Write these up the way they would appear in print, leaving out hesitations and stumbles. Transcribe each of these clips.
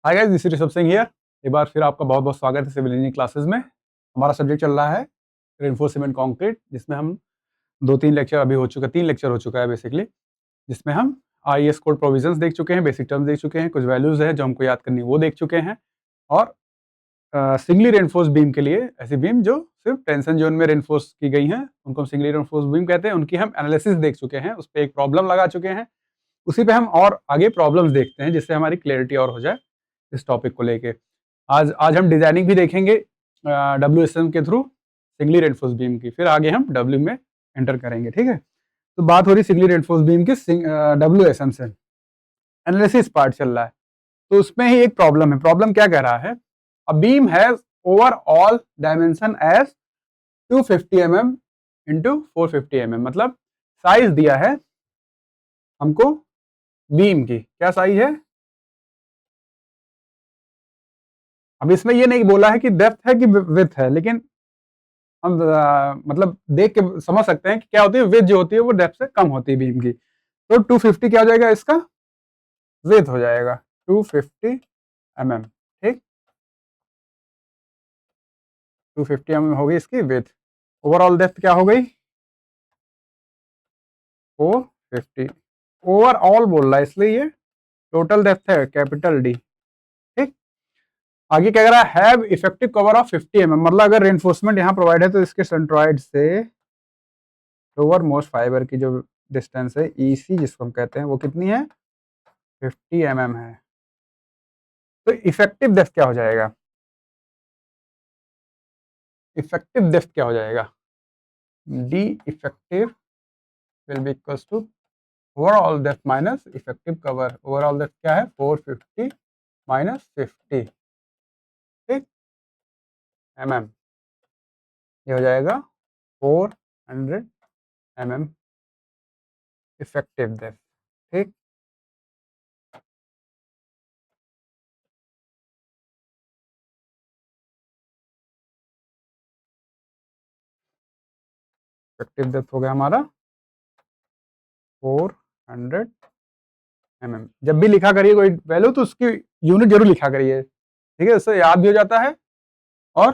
Hi guys, this is Rishabh Singh here. एक बार फिर आपका बहुत बहुत स्वागत है सिविल इंजीनियरिंग क्लासेस में। हमारा सब्जेक्ट चल रहा है रेनफोर्समेंट कंक्रीट, जिसमें हम 2-3 लेक्चर अभी हो चुका 3 लेक्चर हो चुका है बेसिकली, जिसमें हम आईएस कोड प्रोविजंस देख चुके हैं, बेसिक टर्म्स देख चुके हैं, कुछ वैल्यूज है जो हमको याद करनी है वो देख चुके हैं। और सिंगली रेनफोर्स बीम के लिए, ऐसी बीम जो सिर्फ टेंशन जोन में रेनफोर्स की गई हैं, उनको हम सिंगली रेनफोर्स बीम कहते हैं। उनकी हम एनालिसिस देख चुके हैं, उस पर एक प्रॉब्लम लगा चुके हैं। उसी पे हम और आगे प्रॉब्लम्स देखते हैं, जिससे हमारी क्लियरिटी और हो जाए इस टॉपिक को लेके। आज आज हम डिजाइनिंग भी देखेंगे WSM के थ्रू सिंगली रेनफोर्स बीम की, फिर आगे हम डब्ल्यू में एंटर करेंगे। ठीक है, तो बात हो रही सिंगली रेनफोर्स बीम की WSM से, एनालिसिस पार्ट चल रहा है। तो उसमें ही एक प्रॉब्लम है। प्रॉब्लम क्या कह रहा है? A beam has overall dimension as 250 mm into 450 mm, मतलब साइज दिया है हमको बीम की। क्या साइज है? अब इसमें ये नहीं बोला है कि डेप्थ है कि विड्थ है, लेकिन हम मतलब देख के समझ सकते हैं कि क्या होती है। विड्थ जो होती है वो डेप्थ से कम होती है बीम की। तो 250 क्या हो जाएगा? इसका विड्थ हो जाएगा 250 mm। ठीक, 250 mm हो गई इसकी विड्थ। ओवरऑल डेप्थ क्या हो गई? 450। ओवरऑल बोल रहा है, इसलिए ये टोटल डेप्थ है, कैपिटल डी। ठीक, आगे क्या कह रहा है? Have effective cover of 50 mm, मतलब अगर रेनफोर्समेंट यहाँ प्रोवाइड है तो इसके सेंट्रॉइड से लोअर मोस्ट फाइबर की जो डिस्टेंस है EC जिसको हम कहते हैं, वो कितनी है? 50 mm है। तो इफेक्टिव डेप्थ क्या हो जाएगा? इफेक्टिव डेप्थ क्या हो जाएगा? D effective will be equals to overall depth minus effective cover. Overall depth क्या है? 450 माइनस 50। ठीक, mm, ये हो जाएगा 400 mm इफेक्टिव डेप्थ। ठीक, इफेक्टिव डेप्थ हो गया हमारा 400 mm। जब भी लिखा करिए कोई वैल्यू तो उसकी यूनिट जरूर लिखा करिए, ठीक है, उससे याद भी हो जाता है और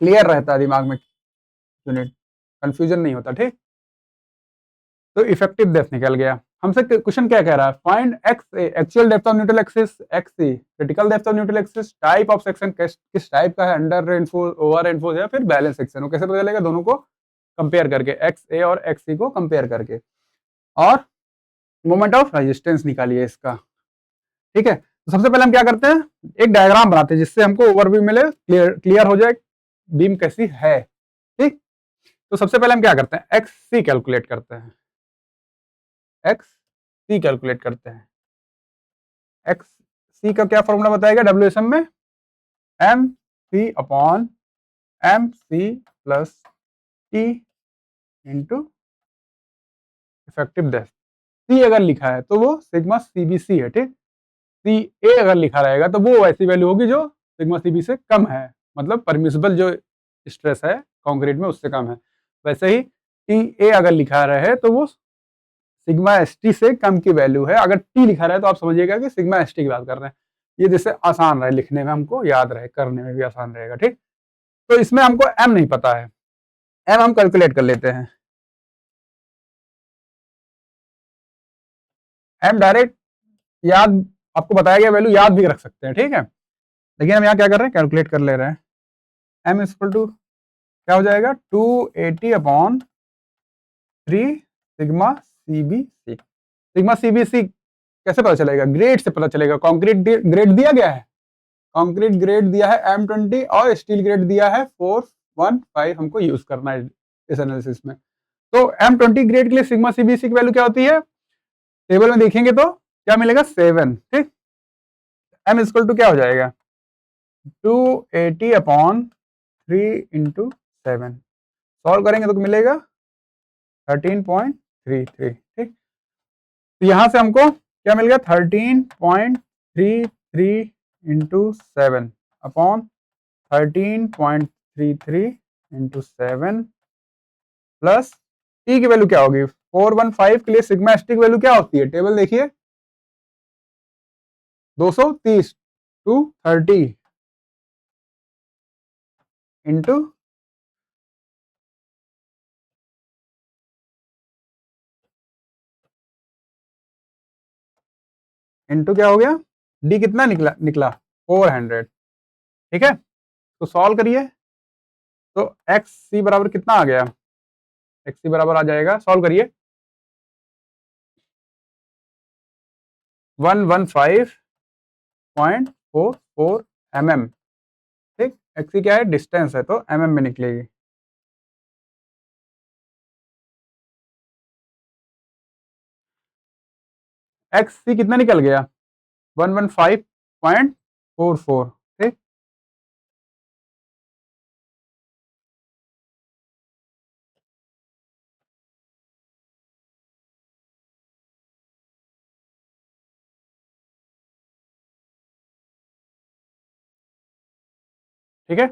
क्लियर रहता है दिमाग में, यूनिट कंफ्यूजन नहीं होता। ठीक, तो इफेक्टिव डेप्थ निकल गया। हमसे क्वेश्चन क्या कह रहा है? Find x a actual depth of neutral axis, x c critical depth of neutral axis, type of section किस टाइप का है, अंडर रेनफोर्स, ओवर रेनफोर्स या फिर बैलेंस सेक्शन। वो कैसे पता चलेगा? दोनों को कंपेयर करके, एक्स ए और एक्स सी को कंपेयर करके। और मोमेंट ऑफ रेजिस्टेंस निकालिए इसका। ठीक है, तो सबसे पहले हम क्या करते हैं? एक डायग्राम बनाते हैं जिससे हमको ओवरव्यू मिले, क्लियर हो जाए बीम कैसी है। ठीक, तो सबसे पहले हम क्या करते हैं? एक्स सी कैलकुलेट करते हैं। एक्स सी कैलकुलेट करते हैं। एक्स सी का क्या फॉर्मूला बताएगा WSM में? एम सी upon M C plus T into effective depth. C अगर लिखा है तो वो सिग्मा CBC है। ठीक, सी ए अगर लिखा रहेगा तो वो ऐसी वैल्यू होगी जो सिग्मा CB से कम है, मतलब परमिसिबल जो स्ट्रेस है कंक्रीट में उससे कम है। वैसे ही टी ए अगर लिखा रहे तो वो सिग्मा ST से कम की वैल्यू है। अगर टी लिखा रहे तो आप समझिएगा कि सिग्मा ST की बात कर रहे हैं। ये जिससे आसान रहे लिखने में, हमको याद रहे, करने में भी आसान रहेगा। ठीक, तो इसमें हमको एम नहीं पता है, एम हम कैलकुलेट कर लेते हैं। एम डायरेक्ट याद, आपको बताया गया वैल्यू याद भी रख सकते हैं। ठीक है, लेकिन हम यहाँ क्या कर रहे हैं? कैलकुलेट कर ले रहे हैं। एम इक्वल टू क्या हो जाएगा? 280 upon 3 sigma CBC। Sigma CBC कैसे पता चलेगा? ग्रेड से पता चलेगा। कंक्रीट ग्रेड दिया गया है, कंक्रीट ग्रेड दिया है M20 और स्टील ग्रेड दिया है 415। हमको यूज करना है इस एनालिसिस में। तो M20 ग्रेड के लिए सिग्मा CBC की वैल्यू क्या होती है? टेबल में देखेंगे तो क्या मिलेगा? 7। ठीक, एम इक्वल टू क्या हो जाएगा? 280 अपॉन 3 इंटू 7। सॉल्व करेंगे तो मिलेगा 13.33। ठीक, तो यहां से हमको क्या मिल गया? 13.33 into 7 upon 13.33 into 7 plus T की वैल्यू क्या होगी? 415 के लिए सिग्मा ST की वैल्यू क्या होती है? टेबल देखिए, 230 230 इंटू क्या हो गया, डी कितना निकला 400। ठीक है, तो सॉल्व करिए, तो एक्स सी बराबर कितना आ गया, एक्स सी बराबर आ जाएगा, सॉल्व करिए 115.44 mm। ठीक, एक्स सी क्या है, डिस्टेंस है, तो mm में निकलेगी। एक्स सी कितना निकल गया, 115.44। ठीक, ठीक है,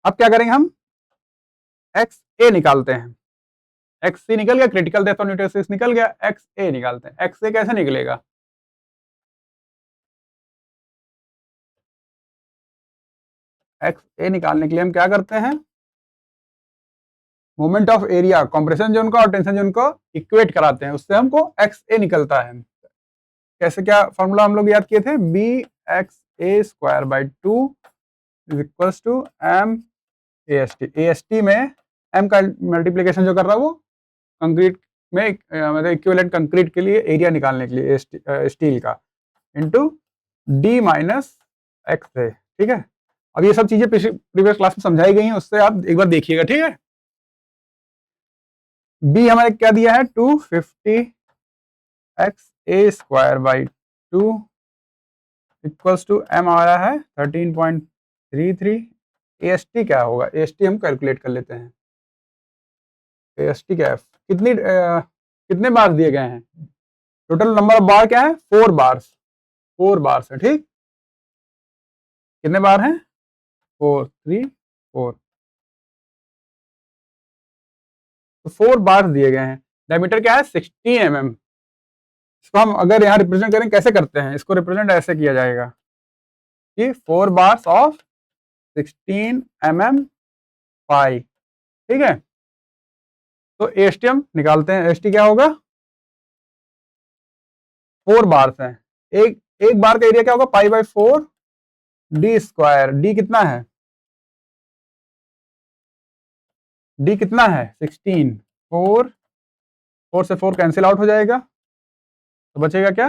अब क्या करेंगे हम, एक्स ए निकालते हैं, एक्स सी निकल गया, क्रिटिकल डेथ ऑफ न्यूक्लियोसिस निकल गया, एक्स ए निकालते हैं। एक्स ए कैसे निकलेगा, एक्स ए निकालने के लिए हम क्या करते हैं, moment of area compression zone का और टेंशन जोन को इक्वेट कराते हैं, उससे हमको एक्स ए निकलता है। कैसे, क्या फॉर्मूला हम लोग याद किए थे, b x A square by 2 is equals to M A S t. A S t में एम का मल्टीप्लीकेशन जो कर रहा है वो कंक्रीट में मतलब इक्विवेलेंट कंक्रीट के लिए एरिया निकालने के लिए स्टील का, इंटू डी माइनस एक्स है। ठीक है, अब ये सब चीजें प्रीवियस क्लास में समझाई गई हैं, उससे आप एक बार देखिएगा। ठीक है, बी हमारे क्या दिया है, 250 X A square by 2 equals to M आ रहा है 13.33। ए एस टी क्या होगा, ए एस टी हम कैलकुलेट कर लेते हैं। ए एस टी क्या है, कितने बार दिए गए हैं, टोटल नंबर ऑफ बार क्या है, 4 बार्स, 4 बार्स है। ठीक, कितने बार हैं, 4 3 4, तो 4 बार दिए गए हैं। डायमीटर क्या है, 16 mm। इसको हम अगर यहाँ रिप्रेजेंट करें, कैसे करते हैं, इसको रिप्रेजेंट ऐसे किया जाएगा कि 4 बार्स ऑफ 16 mm पाई। ठीक है, तो एस टी हम निकालते हैं, एस टी क्या होगा, 4 बार्स हैं, एक बार का एरिया क्या होगा, pi by 4 D square. D कितना है, डी कितना है 16, 4 से 4 कैंसिल आउट हो जाएगा, तो बचेगा क्या,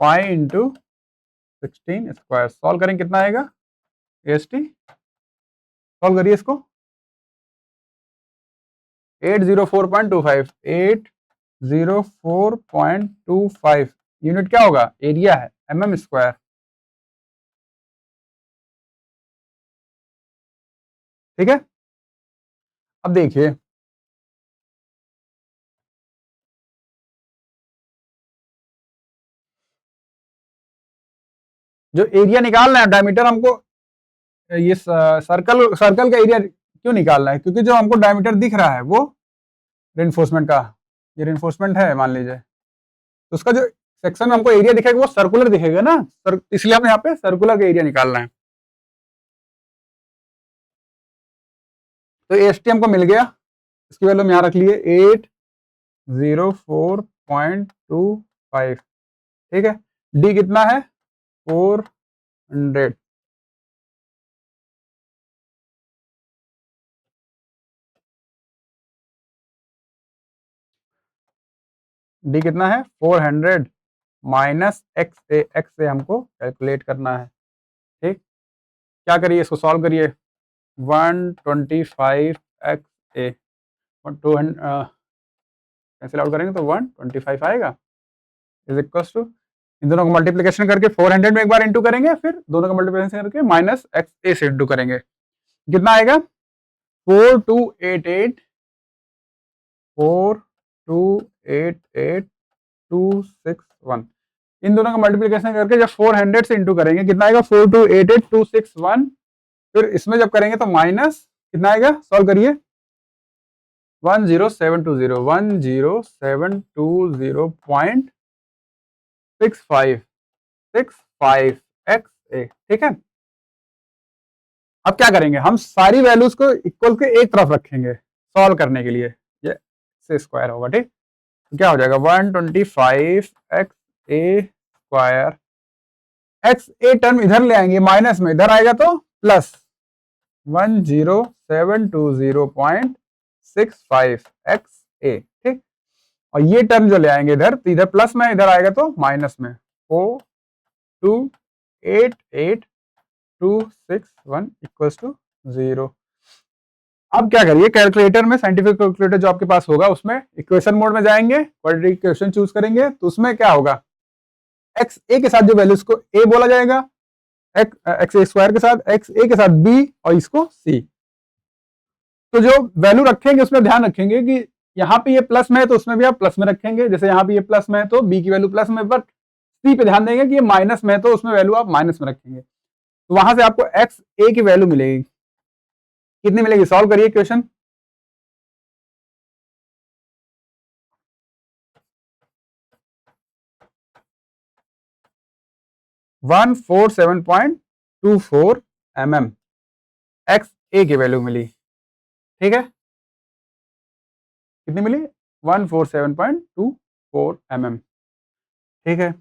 पाई इंटू 16 स्क्वायर। सॉल्व करेंगे कितना आएगा, एस टी सॉल्व करिए इसको, 804.25 804.25 यूनिट क्या होगा, एरिया है, mm स्क्वायर। ठीक है, अब देखिए जो एरिया निकालना है, डायमीटर हमको, ये सर्कल का एरिया क्यों निकालना है, क्योंकि जो हमको डायमीटर दिख रहा है वो रेनफोर्समेंट का, ये रेनफोर्समेंट है मान लीजिए, तो उसका जो सेक्शन में हमको एरिया दिखेगा वो सर्कुलर दिखेगा ना, इसलिए हमें यहाँ पे सर्कुलर का एरिया निकालना है। तो एस टी हमको मिल गया, इसकी वैल्यू हम यहाँ रख लिए 804.25। ठीक है, डी कितना है 400। डी कितना है 400 माइनस एक्स ए हमको कैलकुलेट करना है। ठीक, क्या करिए, इसको सॉल्व करिए, 125 एक्स ए 200 कैंसिल आउट करेंगे तो 125 आएगा, इज इक्वल टू, इन दोनों को मल्टीप्लिकेशन करके 400 में एक बार इंटू करेंगे, फिर दोनों का मल्टीप्लिकेशन करके माइनस एक्स ए से इंटू करेंगे, कितना आएगा 4288 4288,261। इन दोनों का मल्टीप्लिकेशन करके जब 400 से इंटू करेंगे कितना आएगा 4288,261। फिर इसमें जब करेंगे तो माइनस कितना आएगा, सॉल्व करिए 10720 10720.261 65 एक्स ए, ठीक है। अब क्या करेंगे, हम सारी वैल्यूज को इक्वल के एक तरफ रखेंगे सॉल्व करने के लिए, ये से स्क्वायर होगा, ठीक। तो क्या हो जाएगा 125 x A square, x a term इधर ले आएंगे माइनस में, इधर आएगा तो प्लस 10720.65 एक्स ए, ठीक। और ये टर्म जो ले आएंगे इधर, तो इधर प्लस में, इधर आएगा तो माइनस में, 4288261 इक्वल्स टू 0। अब क्या करिए, कैलकुलेटर में, साइंटिफिक कैलकुलेटर जो आपके पास होगा उसमें इक्वेशन मोड में जाएंगे, क्वाड्रेटिक इक्वेशन चूज करेंगे, तो उसमें क्या होगा, एक्स ए के साथ जो वैल्यूज को ए बोला जाएगा, एक्स ए स्क्वायर के साथ, एक्स ए के साथ बी, और इसको सी। तो जो वैल्यू रखेंगे उसमें ध्यान रखेंगे कि यहाँ पे ये प्लस में है तो उसमें भी आप प्लस में रखेंगे, जैसे यहाँ पे ये प्लस में है तो बी की वैल्यू प्लस में, बट सी पे ध्यान देंगे कि ये माइनस में है तो उसमें वैल्यू आप माइनस में रखेंगे। तो वहां से आपको एक्स ए की वैल्यू मिलेगी, कितनी मिलेगी, सॉल्व करिए क्वेश्चन। वन 147.24 mm एक्स ए की वैल्यू मिली, ठीक है, कितनी मिली 147.24 mm, ठीक है।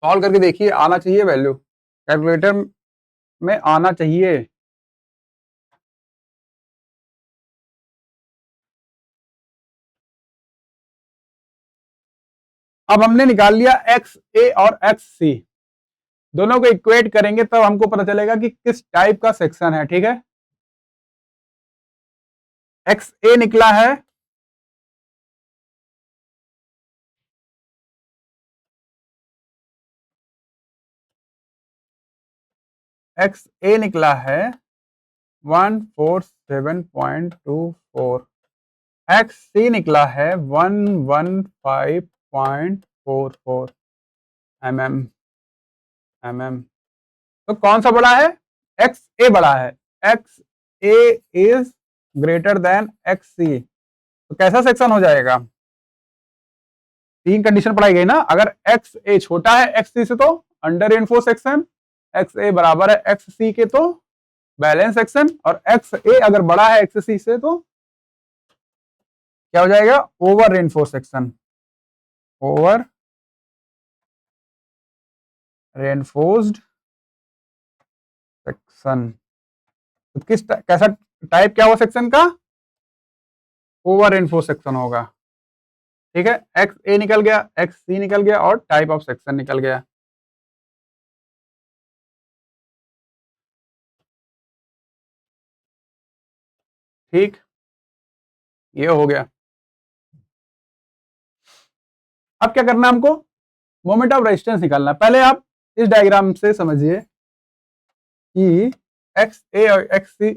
सॉल्व करके देखिए, आना चाहिए वैल्यू, कैलकुलेटर में आना चाहिए। अब हमने निकाल लिया एक्स ए और एक्स सी, दोनों को इक्वेट करेंगे तब हमको पता चलेगा कि किस टाइप का सेक्शन है, ठीक है। एक्स ए निकला है एक्स ए निकला है 147.24, एक्स सी निकला है 115.44 mm। तो कौन सा बड़ा है, एक्स ए बड़ा है, x A is greater than x C, तो कैसा सेक्शन हो जाएगा, तीन कंडीशन पढ़ाई गई ना, अगर एक्स ए छोटा है एक्स सी से तो अंडर रेनफोर्स सेक्शन, एक्स ए बराबर है एक्स सी के तो बैलेंस सेक्शन, और एक्स ए अगर बड़ा है एक्स सी से तो क्या हो जाएगा, over reinforce section, over reinforced section. तो कैसा टाइप क्या हुआ सेक्शन का, ओवर रेनफोर्स सेक्शन होगा, ठीक है। एक्स ए निकल गया, एक्स सी निकल गया, और टाइप ऑफ सेक्शन निकल गया। ठीक, ये हो गया। अब क्या करना है हमको, मोमेंट ऑफ रेजिस्टेंस निकालना है। पहले आप इस डायग्राम से समझिए कि एक्स ए और एक्स सी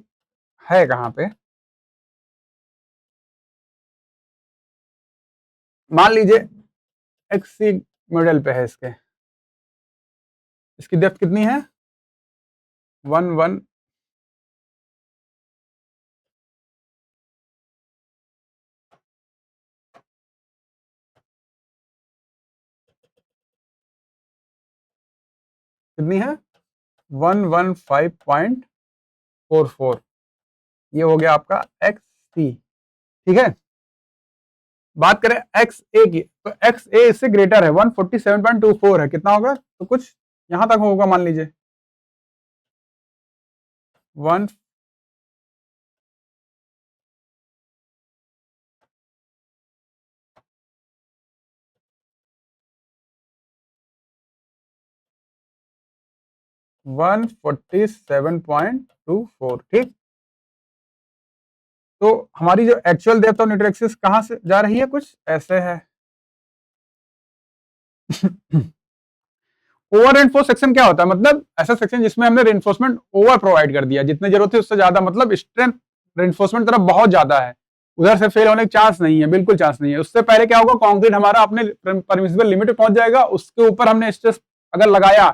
है कहां पे। मान लीजिए एक्स सी मॉडल पे है, इसकी डेप्थ कितनी है 1 कितनी है 115.44, ये हो गया आपका एक्स सी, ठीक है। बात करें एक्स ए की, तो एक्स ए इससे ग्रेटर है, 147.24 है, कितना होगा, तो कुछ यहां तक होगा, मान लीजिए 1 147.24, ठीक। तो हमारी जो actual depth of neutral axis कहां से जा रही है, कुछ ऐसे है। ओवर रेनफोर्स सेक्शन क्या होता है, मतलब ऐसा सेक्शन जिसमें हमने रेनफोर्समेंट ओवर प्रोवाइड कर दिया, जितने जरूरत है उससे ज्यादा, मतलब स्ट्रेंथ रेनफोर्समेंट तरफ बहुत ज्यादा है, उधर से फेल होने का चांस नहीं है, बिल्कुल चांस नहीं है। उससे पहले क्या होगा, कंक्रीट हमारा अपने परमिसिबल लिमिट पे पहुंच जाएगा, उसके ऊपर हमने स्ट्रेस अगर लगाया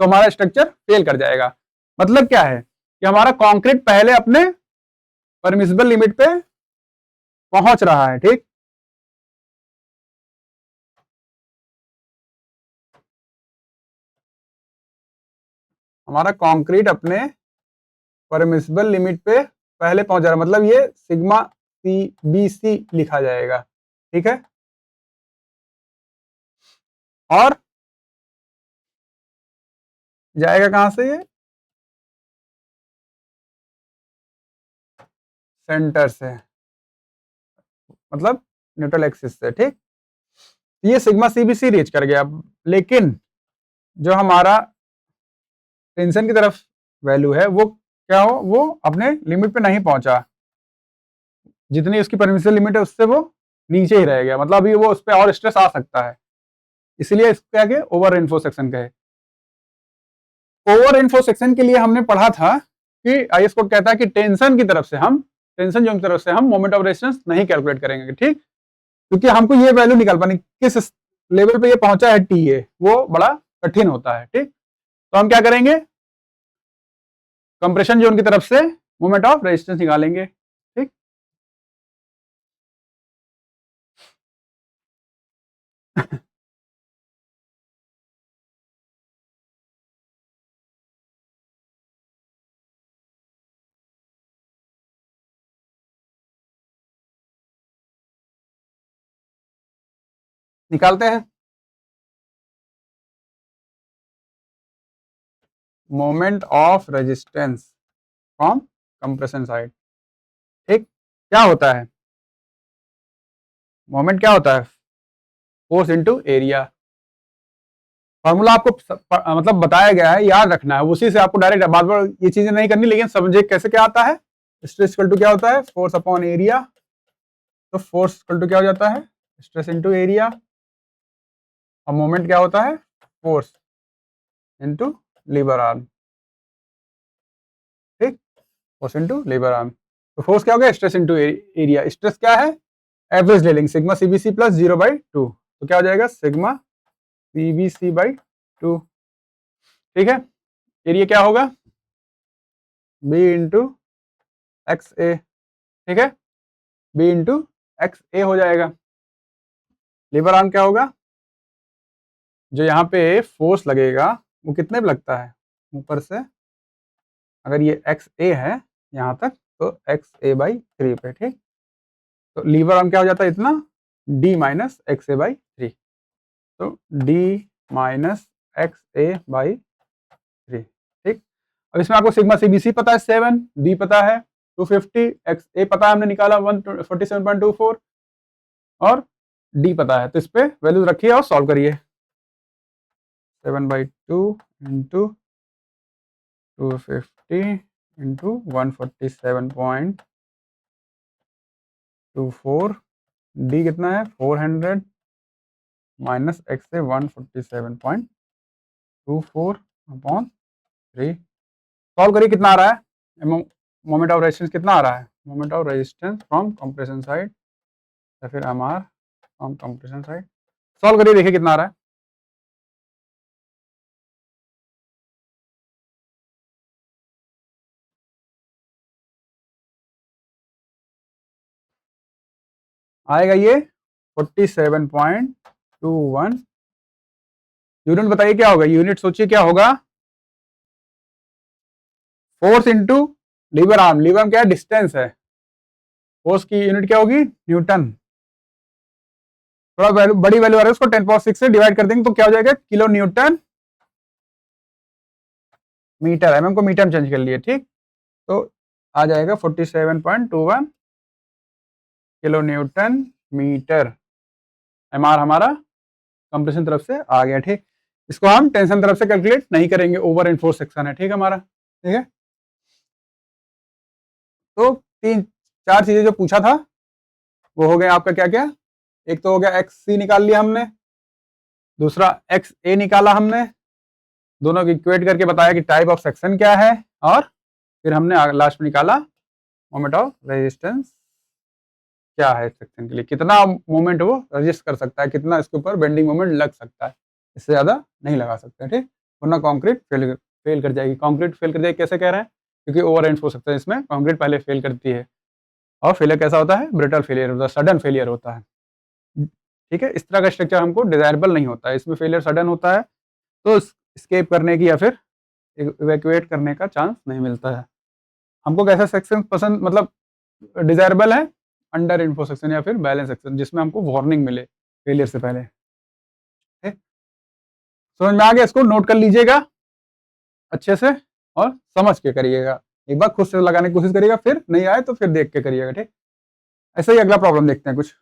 तो हमारा स्ट्रक्चर फेल कर जाएगा। मतलब क्या है कि हमारा कंक्रीट पहले अपने परमिसिबल लिमिट पे पहुंच रहा है, ठीक। हमारा कंक्रीट अपने परमिसिबल लिमिट पे पहले पहुंच जा रहा है, मतलब ये सिग्मा CBC लिखा जाएगा, ठीक है। और जाएगा कहां से ये, सेंटर से, मतलब न्यूट्रल एक्सिस से, ठीक। ये सिग्मा CBC रीच कर गया, लेकिन जो हमारा टेंशन की तरफ वैल्यू है वो क्या हो, वो अपने लिमिट पे नहीं पहुंचा, जितनी उसकी परमिसिबल लिमिट है उससे वो नीचे ही रह गया, मतलब अभी वो उस पर और स्ट्रेस आ सकता है, इसलिए इसको क्या कहे, ओवर रेनफोर्स सेक्शन कहे। ओवर रेनफोर्स सेक्शन के लिए हमने पढ़ा था कि IS कोड कहता है कि टेंशन की तरफ से हम, टेंशन जोन की तरफ से हम मोमेंट ऑफ रेजिस्टेंस नहीं कैलकुलेट करेंगे, ठीक, क्योंकि हमको ये वैल्यू निकाल पानी किस लेवल पे ये पहुंचा है TA, वो बड़ा कठिन होता है, ठीक। तो हम क्या करेंगे, कंप्रेशन जोन की तरफ से मोमेंट ऑफ रेजिस्टेंस निकालेंगे, ठीक। निकालते हैं moment of resistance from compression side, ठीक। क्या होता है मोमेंट, क्या होता है, फोर्स इनटू एरिया। फॉर्मूला आपको मतलब बताया गया है, याद रखना है, उसी से आपको डायरेक्ट बार बार ये चीजें नहीं करनी, लेकिन समझे कैसे क्या आता है। स्ट्रेस इक्वल टू क्या होता है, फोर्स अपॉन एरिया, तो फोर्स इक्वल टू क्या हो जाता है, स्ट्रेस इनटू एरिया, और मोमेंट क्या होता है, फोर्स इनटू लीवर आर्म, ठीक, फोर्स इनटू लीवर आर्म। तो फोर्स क्या हो गया, स्ट्रेस इनटू एरिया, स्ट्रेस क्या है, एवरेज ले लेंगे, सिग्मा CBC प्लस 0/2, तो क्या हो जाएगा, सिग्मा CBC/2, ठीक है। एरिया क्या होगा, B इंटू XA, ठीक है, B इंटू XA हो जाएगा। लीवर आर्म क्या होगा, जो यहाँ पे फोर्स लगेगा वो कितने पे लगता है, ऊपर से, अगर ये XA है यहाँ तक, तो XA/3 पे, ठीक। तो लीवर आर्म क्या हो जाता है इतना, D माइनस XA/3, तो D माइनस XA/3, ठीक। अब इसमें आपको सिग्मा CBC पता है 7, B पता है 250, XA पता है हमने निकाला 147.24, और D पता है, तो इस पे वैल्यूज रखिए और सॉल्व करिए। 7/2 इंटू 250 इंटू 147.24, D कितना है 400 माइनस XA 147.24 अपॉन 3, सॉल्व करिए कितना आ रहा है, मोमेंट ऑफ रेजिस्टेंस कितना आ रहा है, moment of resistance from compression side या फिर MR from compression side, solve करिए देखिए कितना आ रहा है। आएगा ये 47.21, यूनिट बताइए क्या होगा, यूनिट सोचिए क्या होगा, force into lever arm, lever arm क्या है, डिस्टेंस है, फोर्स की यूनिट क्या होगी, न्यूटन, थोड़ा वैल्यू बड़ी वैल्यू आ रहा है उसको 10⁶ से डिवाइड कर देंगे तो क्या हो जाएगा, किलो न्यूटन मीटर, MM को मीटर में चेंज कर लिए, ठीक। तो आ जाएगा 47.21 किलो न्यूटन मीटर, MR हमारा कंप्रेशन तरफ से आ गया, ठीक। इसको हम टेंशन तरफ से कैलकुलेट नहीं करेंगे, ओवर एनफोर्स सेक्शन है, ठीक है हमारा, ठीक है। तो 3-4 चीजें जो पूछा था वो हो गया आपका क्या क्या, एक तो हो गया XC निकाल लिया हमने, दूसरा XA निकाला हमने, दोनों को इक्वेट करके बताया कि टाइप ऑफ सेक्शन क्या है, और फिर हमने लास्ट में निकाला मोमेंट ऑफ रेजिस्टेंस क्या है सेक्शन के लिए, कितना मोमेंट वो रजिस्ट कर सकता है, कितना इसके ऊपर बेंडिंग मोमेंट लग सकता है, इससे ज़्यादा नहीं लगा सकते, ठीक, वरना कंक्रीट फेल कर जाएगी। कंक्रीट फेल कर जाएगी कैसे कह रहे हैं, क्योंकि ओवर एंड हो सकता है, इसमें कंक्रीट पहले फेल करती है, और फेलियर कैसा होता है, ब्रिटल फेलियर होता है, सडन फेलियर होता है, ठीक है। इस तरह का स्ट्रक्चर हमको डिजायरेबल नहीं होता है, इसमें फेलियर सडन होता है, तो स्केप करने की या फिर इवैक्यूएट करने का चांस नहीं मिलता है। हमको कैसा सेक्शन पसंद, मतलब डिजायरेबल है? अंडर इन्फो सेक्शन या फिर बैलेंस सेक्शन, जिसमें हमको वार्निंग मिले फेलियर से पहले। ठीक, समझ में आ गया? इसको नोट कर लीजिएगा अच्छे से और समझ के करिएगा। एक बार खुद से लगाने की कोशिश करिएगा, फिर नहीं आए तो फिर देख के करिएगा। ठीक, ऐसे ही अगला प्रॉब्लम देखते हैं कुछ।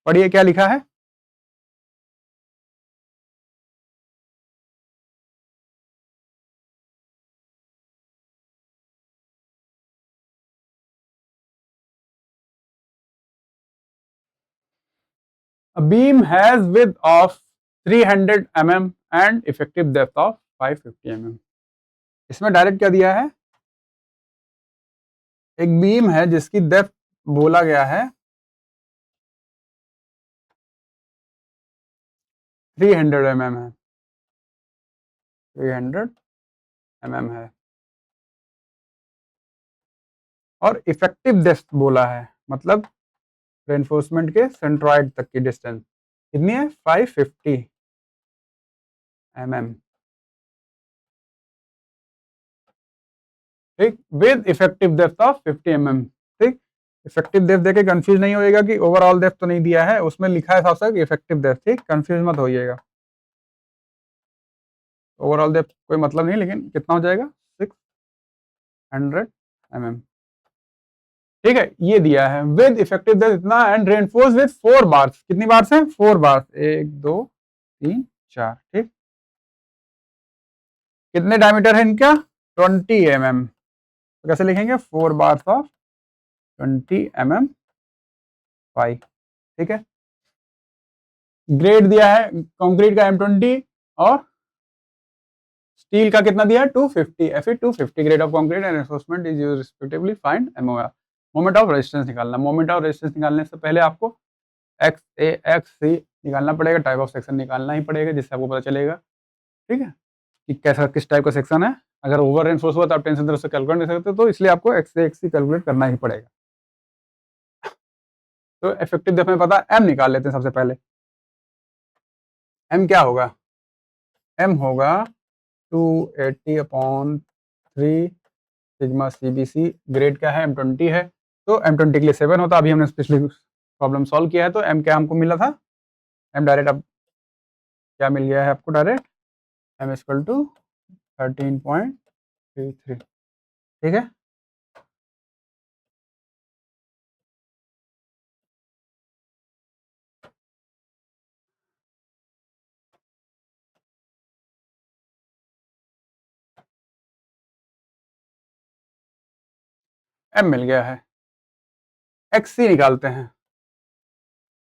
पढ़िए क्या लिखा है। A beam has width of 300 mm and effective depth of 550 mm। इसमें डायरेक्ट क्या दिया है? एक बीम है जिसकी डेप्थ बोला गया है 300 mm है, 300 mm है, और इफेक्टिव डेप्थ बोला है, मतलब रेनफोर्समेंट के सेंट्रॉइड तक की डिस्टेंस कितनी है? 550 mm। ठीक, with effective depth of 50 mm। ठीक, इफेक्टिव डेप्थ देके कंफ्यूज नहीं होएगा कि ओवरऑल डेप्थ तो नहीं दिया है, उसमें लिखा है साफ साफ इफेक्टिव डेप्थ। ठीक, कंफ्यूज मत होइएगा। ओवरऑल डेप्थ कोई मतलब नहीं, लेकिन कितना हो जाएगा? 600 mm। ठीक है, ये दिया है विद इफेक्टिव डेप्थ इतना एंड रेनफोर्स विद 4 बार्स। कितनी बार्स हैं? 4 बार्स, 1 2 3 4। ठीक, कितने डायमीटर है इनका? 20 mm। तो कैसे लिखेंगे? 4 बार्स ऑफ 20 mm 5। ठीक है, ग्रेड दिया है कंक्रीट का M20 और स्टील का कितना दिया है? 250 Fe 250। Grade of concrete and reinforcement is used respectively. Find MOR। Moment of resistance निकालना। मोमेंट ऑफ रेजिस्टेंस निकालने से पहले आपको XA XC निकालना पड़ेगा, टाइप ऑफ सेक्शन निकालना ही पड़ेगा, जिससे आपको पता चलेगा। ठीक है, कि कैसा किस टाइप का सेक्शन है। अगर ओवर रेनफोर्स हुआ तो आप टेंशन तरफ से कैलकुलेट नहीं सकते, तो इसलिए आपको XA XC कैलकुलेट करना ही पड़ेगा। तो इफेक्टिव डेप्थ में पता है, M निकाल लेते हैं सबसे पहले। M क्या होगा? M होगा 280/3 सिग्मा CBC। ग्रेड क्या है? M20 है, तो M20 के लिए 7 होता। अभी हमने पिछली प्रॉब्लम सॉल्व किया है, तो M क्या हमको मिला था? M डायरेक्ट अब क्या मिल गया है आपको? Direct M equal to 13.33। ठीक है, M मिल गया है। XC निकालते हैं।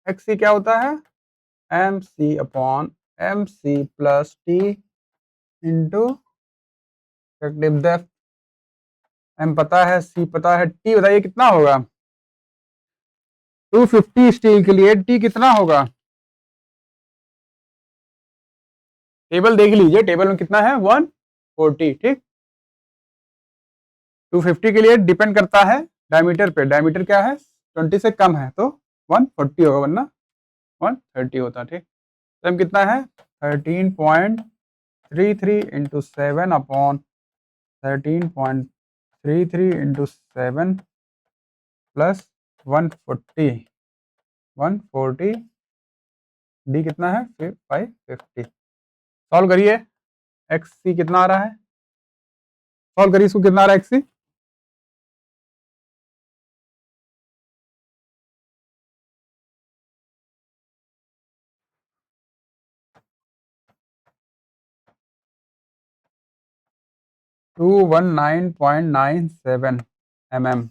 XC क्या होता है? MC/MC plus T into effective depth. M पता है, C पता है, T बताइए कितना होगा? 250 स्टील के लिए T कितना होगा? टेबल देख लीजिए, टेबल में कितना है? 140। ठीक, 250 के लिए डिपेंड करता है डायमीटर पे। डायमीटर क्या है? 20 से कम है तो 140 होगा, वरना 130 होता। ठीक, तो M कितना है? 13.33 इंटू 7/13.33 इंटू 7 प्लस 140। 140 डी कितना है? फिर 550। सॉल्व करिए। XC कितना आ रहा है? सॉल्व करिए, इसको कितना आ रहा है XC? 219.97 mm।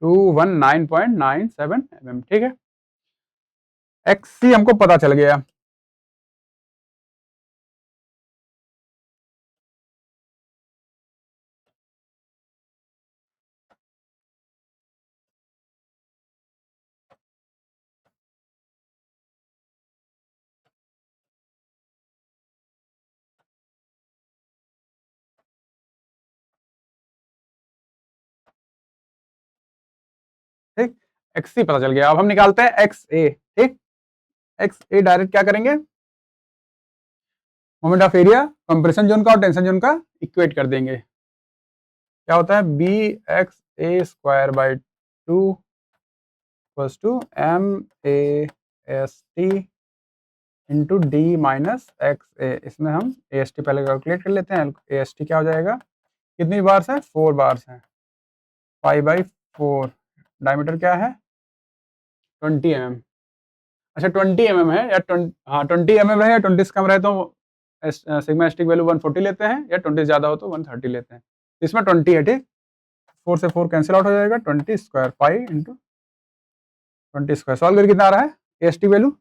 219.97 mm। ठीक है, XC हमको पता चल गया। ठीक, XC पता चल गया। अब हम निकालते हैं XA। ठीक, एक्स ए डायरेक्ट क्या करेंगे, moment of area compression zone का और टेंशन जोन का इक्वेट कर देंगे। क्या होता है, B x A square by 2 equals to M A S T into D minus x A. इसमें हम ए एस टी पहले कैलकुलेट कर लेते हैं। ए एस टी क्या हो जाएगा, कितनी बार्स है, 4 बार्स हैं, 5/4। डायमीटर क्या है, 20 mm। अच्छा 20 mm है या 20, हाँ 20 mm है या 20 से कम रहे तो सिग्मा स्टिक वैल्यू 140 लेते हैं, या 20 ज़्यादा हो तो 130 लेते हैं। इसमें 20 है, ठीक। 4 से 4 कैंसिल आउट हो जाएगा, 20 square pi into 20 square. Solve करके कितना आ रहा है A S t value,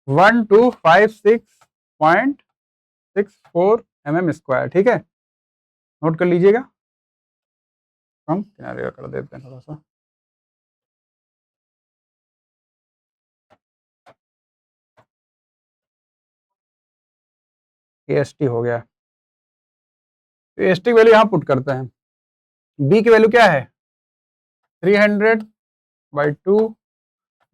1256.64 mm square, ठीक है। नोट कर लीजिएगा, हम किनारे का कर देते हैं थोड़ा सा। ए एस टी हो गया, ए एस टी वैल्यू यहाँ पुट करते हैं। बी की वैल्यू क्या है, 300/2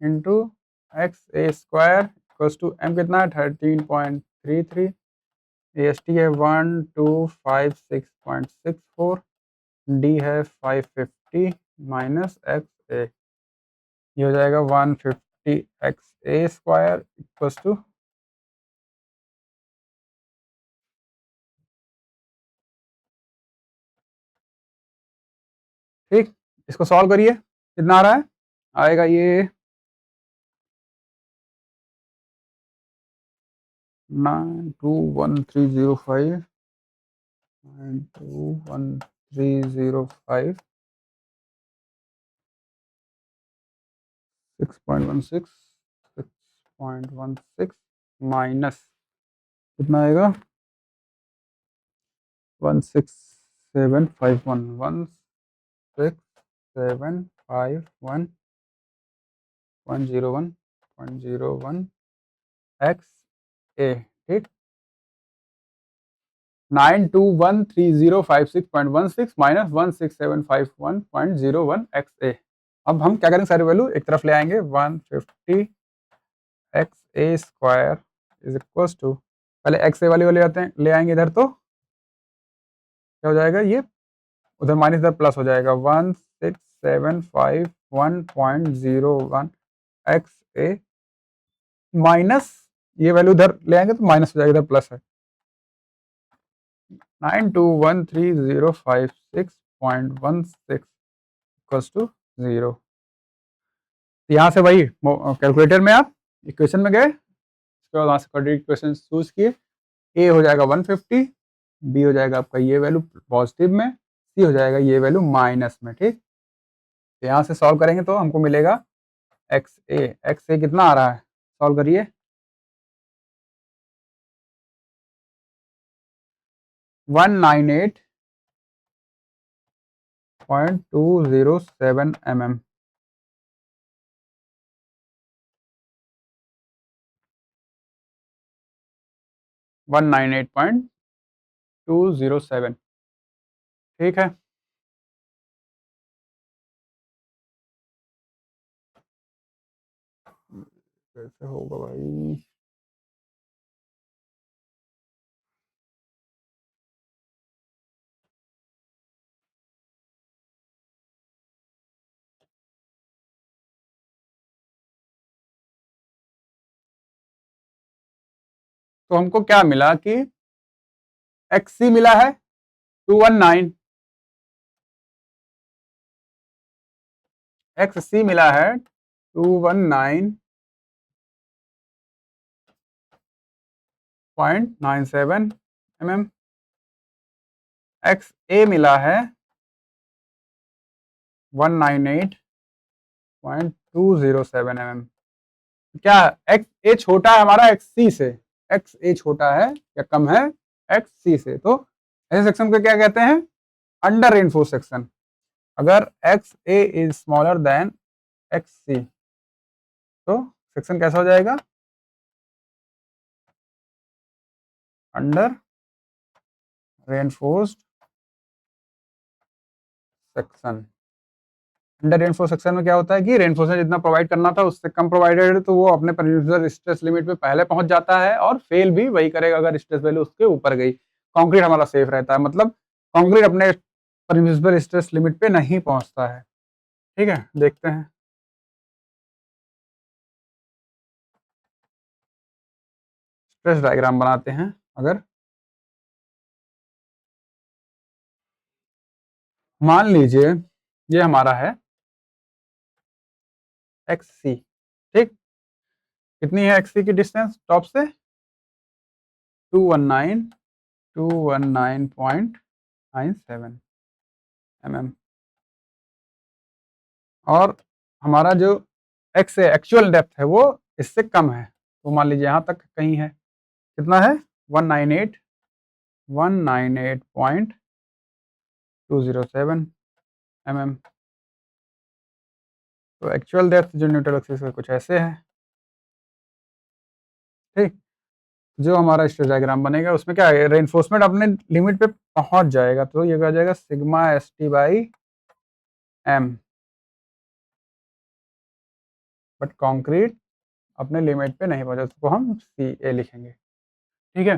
into x A square equals to m कितना है 13.33, ए एस टी है 1256.64, डी है 550 माइनस एक्स ए, ये हो जाएगा 150 x A square equals to ठीक। इसको सॉल्व करिए, कितना आ रहा है, आएगा ये 921305 921305 6.16 माइनस कितना आएगा 16751 16751.01 एक्स ए, ठीक। 921305.16 माइनस 16751.01 एक्स ए। अब हम क्या करेंगे, सारी वैल्यू एक तरफ ले आएंगे, 150 x A square is equals to, पहले एक्स ए वाली ले आते हैं, ले आएंगे इधर, तो क्या हो जाएगा, ये उधर माइनस इधर प्लस हो जाएगा, 16751.01 एक्स ए माइनस, ये वैल्यू इधर ले आएंगे तो माइनस हो जाएगा, इधर प्लस है, 921305.16 इक्वल्स टू 0। यहाँ से वही कैलकुलेटर में आप इक्वेशन में गए, उसके बाद वहाँ से क्वाड्रेटिक इक्वेशन चूज किए, ए हो जाएगा 150, बी हो जाएगा आपका ये वैल्यू पॉजिटिव में, सी हो जाएगा ये वैल्यू माइनस में, ठीक। यहाँ से सॉल्व करेंगे तो हमको मिलेगा एक्स ए कितना आ रहा है, सॉल्व करिए, 198.207 mm, $198.207, ठीक है। कैसे होगा भाई, तो हमको क्या मिला कि एक्स सी मिला है 219, एक्स सी मिला है 219.97 mm, एक्स ए मिला है 198.207 mm। क्या एक्स ए छोटा है हमारा एक्स सी से, एक्स ए छोटा है या कम है एक्स सी से, तो ऐसे सेक्शन को क्या कहते हैं, अंडर रेनफोर्स सेक्शन। अगर X A is smaller than x C तो सेक्शन कैसा हो जाएगा, under reinforced section. Under reinforce section में क्या होता है कि रेनफोर्समेंट जितना प्रोवाइड करना था उससे कम प्रोवाइडेड है, तो वो अपने परमिसिबल स्ट्रेस लिमिट पे पहले पहुंच जाता है और फेल भी वही करेगा अगर स्ट्रेस वैल्यू उसके ऊपर गई। कंक्रीट हमारा सेफ रहता है, मतलब कंक्रीट अपने परमिसिबल स्ट्रेस लिमिट पे नहीं पहुंचता है। ठीक है, देखते हैं। स्ट्रेस डायग्राम बनाते हैं। अगर मान लीजिए ये हमारा है एक्स सी, ठीक, कितनी है एक्स सी की डिस्टेंस टॉप से, 219.97 mm, और हमारा जो एक्स है एक्चुअल डेप्थ है वो इससे कम है, तो मान लीजिए यहाँ तक कहीं है, कितना है 198.207 mm। तो एक्चुअल डेप्थ जो न्यूट्रल एक्सिस है कुछ ऐसे है, ठीक। जो हमारा स्ट्रेस डायग्राम बनेगा उसमें क्या है, रेनफोर्समेंट अपने लिमिट पे पहुंच जाएगा, तो ये आ जाएगा sigma S T by m, but concrete अपने लिमिट पे नहीं पहुंचा, उसको हम सी ए लिखेंगे। ठीक है,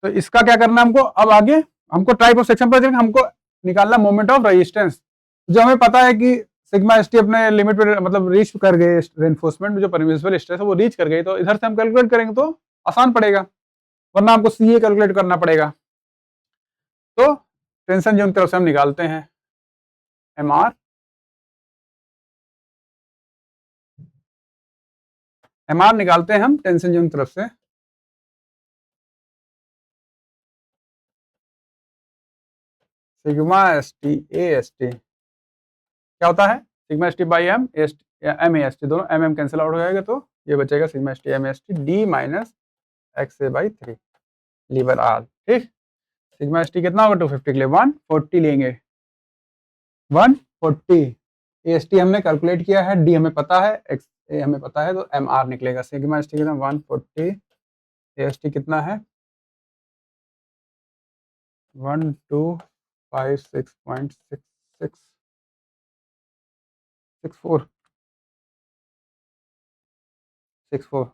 तो इसका क्या करना है हमको, अब आगे हमको टाइप ऑफ सेक्शन पर हमको निकालना मोमेंट ऑफ रेजिस्टेंस। जो हमें पता है कि सिग्मा एस टी अपने लिमिट पे मतलब रीच कर गए, रेनफोर्समेंट में जो परमिसिबल स्ट्रेस है वो रीच कर गई, तो इधर से हम कैलकुलेट करेंगे तो आसान पड़ेगा, वरना हमको सी ए कैलकुलेट करना पड़ेगा। तो टेंशन जोन की तरफ से हम निकालते हैं एम आर, निकालते हैं हम टेंशन जोन की तरफ से, sigma S t a S T क्या होता है, sigma S T by m s m A S t, दोनों एम एम कैंसिल आउट हो जाएगा, तो ये बचेगा sigma S t m s T D minus x A by 3 lever r. ठीक, सिग्मा एस टी कितना होगा 250 के लिए 140 लेंगे, 140। ए एस टी हमने कैलकुलेट किया है, डी हमें पता है, एक्स ए हमें पता है, तो एम आर निकलेगा सिग्मा एस टी कितना 140, ए एस टी कितना है 1256.6664,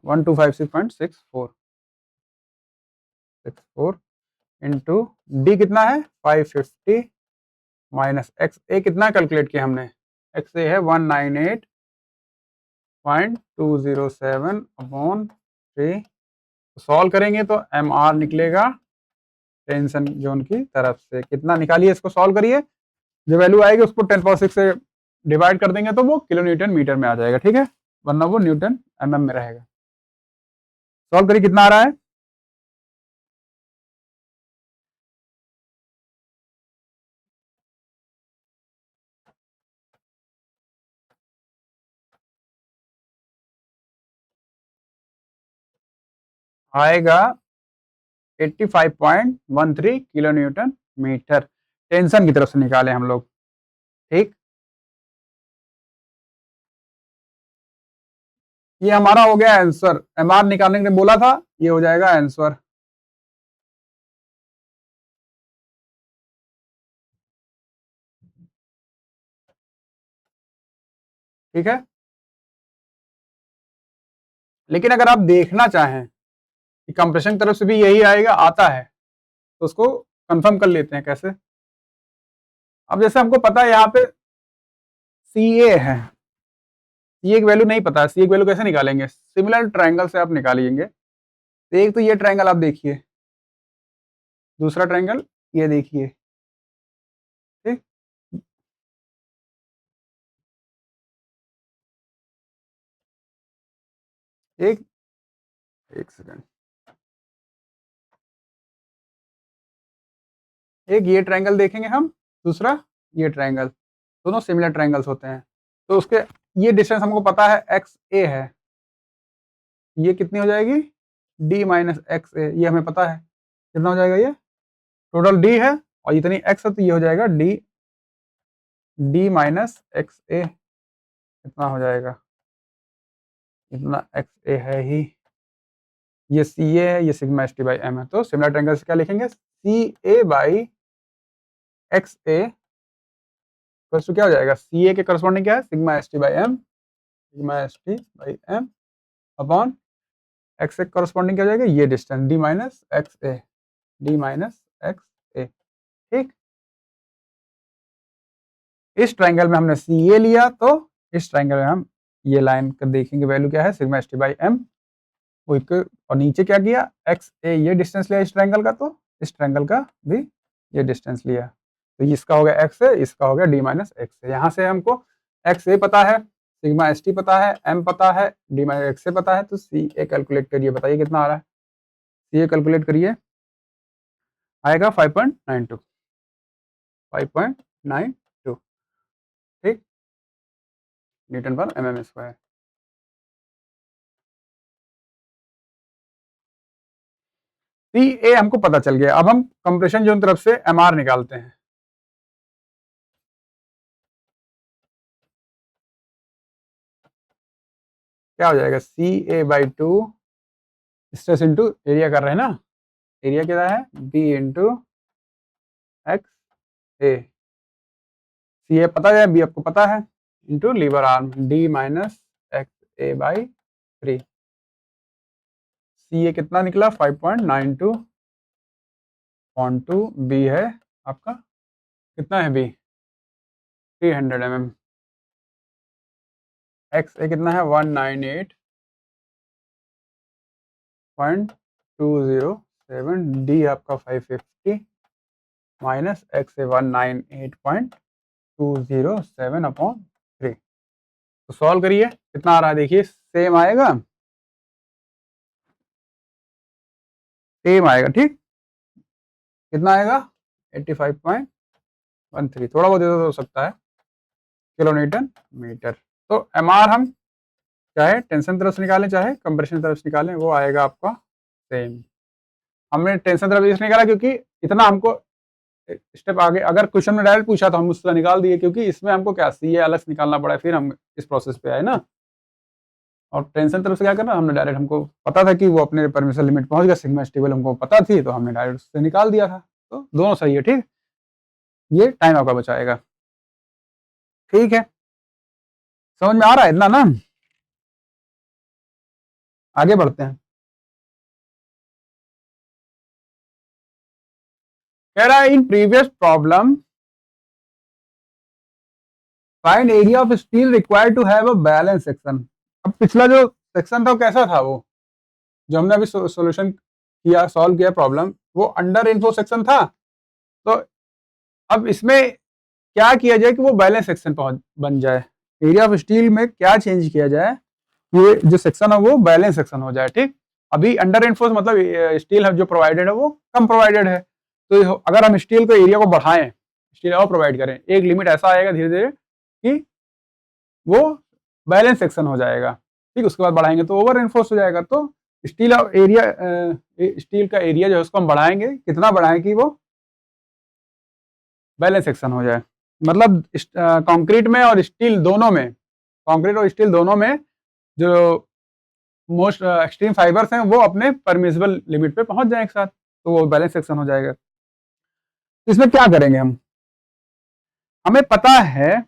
1256.64 इंटू डी कितना है 550 माइनस एक्स ए कितना कैलकुलेट किया हमने, एक्स ए है 198.207 अपॉन 3, सॉल्व करेंगे तो एम आर निकलेगा टेंशन जोन की तरफ से, कितना निकालिए इसको सॉल्व करिए, जो वैल्यू आएगी उसको 10 6 से डिवाइड कर देंगे तो वो किलो न्यूटन मीटर में आ जाएगा, ठीक है, वरना वो न्यूटन एमएम में रहेगा। सॉल्व करिए कितना आ रहा है, आएगा 85.13 किलो न्यूटन मीटर, टेंशन की तरफ से निकाले हम लोग। ठीक, ये हमारा हो गया आंसर, एम आर निकालने के लिए बोला था, ये हो जाएगा आंसर। ठीक है, लेकिन अगर आप देखना चाहें कि कंप्रेशन की तरफ से भी यही आएगा, आता है, तो उसको कंफर्म कर लेते हैं कैसे। अब जैसे हमको पता है यहाँ पे सी ए है, सी ए की वैल्यू नहीं पता है, सी ए की वैल्यू कैसे निकालेंगे, सिमिलर ट्रायंगल से आप निकालेंगे, तो एक तो ये ट्रायंगल आप देखिए, दूसरा ट्रायंगल ये देखिए, ठीक, एक एक सेकंड, एक ये ट्रायंगल देखेंगे हम, दूसरा ये ट्रायंगल, दोनों सिमिलर ट्रायंगल्स होते हैं, तो उसके ये डिस्टेंस हमको पता है एक्स ए है, ये कितनी हो जाएगी डी माइनस एक्स ए, ये हमें पता है कितना हो जाएगा, ये टोटल डी है और इतनी एक्स है, तो ये हो जाएगा डी, डी माइनस एक्स ए कितना हो जाएगा इतना एक्स ए है ही, ये सी ए है, ये sigma S T by m है। तो सिमिलर ट्रायंगल से क्या लिखेंगे, सी ए बाई एक्स ए तो क्या हो जाएगा, सी ए के करस्पॉन्डिंग क्या है, sigma S T by m, sigma S T by m upon x a corresponding क्या हो जाएगा, ये डिस्टेंस डी माइनस एक्स ए, डी माइनस एक्स ए। ठीक, इस ट्रायंगल में हमने सी ए लिया, तो इस ट्रायंगल में हम ये लाइन कर देखेंगे वैल्यू क्या है, sigma S T by m, और नीचे क्या किया, एक्स ए ये डिस्टेंस लिया इस ट्रायंगल का, तो इस ट्रायंगल का भी ये डिस्टेंस लिया, तो इसका हो गया एक्स ए, इसका हो गया डी माइनस एक्स ए। यहाँ से हमको एक्स ए पता है, सिग्मा एस टी पता है, एम पता है, डी माइनस एक्स ए पता है, तो सी ए कैलकुलेट करिए, बताइए कितना आ रहा है, सी ए कैलकुलेट करिए, आएगा 5.92, 5.92, ठीक, न्यूटन पर mm स्क्वायर। सी ए हमको पता चल गया, अब हम कंप्रेशन जोन तरफ से एम आर निकालते हैं। क्या हो जाएगा, C A by two stress into area कर रहे हैं ना, एरिया क्या है, B into x A, C A पता है, बी आपको पता है, into lever arm D minus x A by 3, C A कितना निकला 5.92 पॉइंट टू, बी है आपका कितना है, बी 300 mm, एक्स ए कितना है 198.207, डी आपका 550 माइनस एक्स ए 198.207 अपॉन 3। तो सॉल्व करिए, कितना आ रहा है देखिए, सेम आएगा, सेम आएगा, ठीक, कितना आएगा 85.13, थोड़ा बहुत इधर हो सकता है, किलो न्यूटन मीटर। तो एम आर हम चाहे टेंशन तरफ से निकालें चाहे कंप्रेशन तरफ से निकालें, वो आएगा आपका सेम। हमने टेंशन तरफ से निकाला क्योंकि इतना हमको स्टेप आगे, अगर क्वेश्चन में डायरेक्ट पूछा तो हम उसका निकाल दिए, क्योंकि इसमें हमको क्या सी ए अलग से निकालना पड़ा, फिर हम इस प्रोसेस पे आए ना। और टेंशन तरफ से क्या करना, हमने डायरेक्ट, हमको पता था कि वो अपने परमिशन लिमिट पहुंच गया, सिग्मा स्टेबल हमको पता थी, तो हमने डायरेक्ट उससे निकाल दिया था, तो दोनों सही है, ठीक, ये टाइम आपका बचाएगा, ठीक है, समझ में आ रहा है इतना ना, आगे बढ़ते हैं। कह रहा है in previous problem find area of steel required to have a balance section. अब पिछला जो सेक्शन था वो कैसा था, वो जो हमने अभी सॉल्यूशन किया, सॉल्व किया प्रॉब्लम, वो अंडर इन्फो सेक्शन था, तो अब इसमें क्या किया जाए कि वो बैलेंस सेक्शन बन जाए, एरिया ऑफ स्टील में क्या चेंज किया जाए, ये जो सेक्शन है वो बैलेंस सेक्शन हो जाए, ठीक। अभी अंडर इन्फोर्स मतलब स्टील है जो प्रोवाइडेड है वो कम प्रोवाइडेड है, तो अगर हम स्टील को एरिया को बढ़ाएं, स्टील और प्रोवाइड करें, एक लिमिट ऐसा आएगा धीरे धीरे कि वो बैलेंस सेक्शन हो जाएगा, ठीक, उसके बाद बढ़ाएंगे तो ओवर इन्फोर्स हो जाएगा। तो स्टील एरिया, स्टील का एरिया जो है उसको हम बढ़ाएंगे, कितना बढ़ाएं कि वो बैलेंस सेक्शन हो जाए, मतलब कंक्रीट में और स्टील दोनों में, कंक्रीट और स्टील दोनों में जो मोस्ट एक्सट्रीम फाइबर्स हैं वो अपने परमिसिबल लिमिट पे पहुंच जाए एक साथ, तो वो बैलेंस सेक्शन हो जाएगा। तो इसमें क्या करेंगे हम, हमें पता है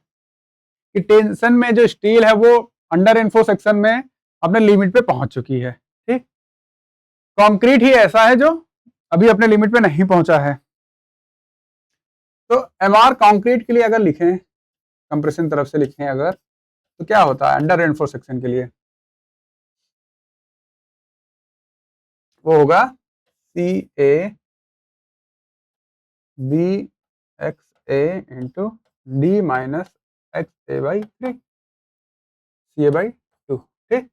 कि टेंशन में जो स्टील है वो अंडर इन्फो सेक्शन में अपने लिमिट पे पहुंच चुकी है, ठीक, कंक्रीट ही ऐसा है जो अभी अपने लिमिट पे नहीं पहुंचा है। तो एम आर कंक्रीट के लिए अगर लिखें, कंप्रेशन तरफ से लिखें अगर, तो क्या होता है अंडर इन्फो सेक्शन के लिए, वो होगा C A B x A into D minus x A by 3, C A by 2, ठीक,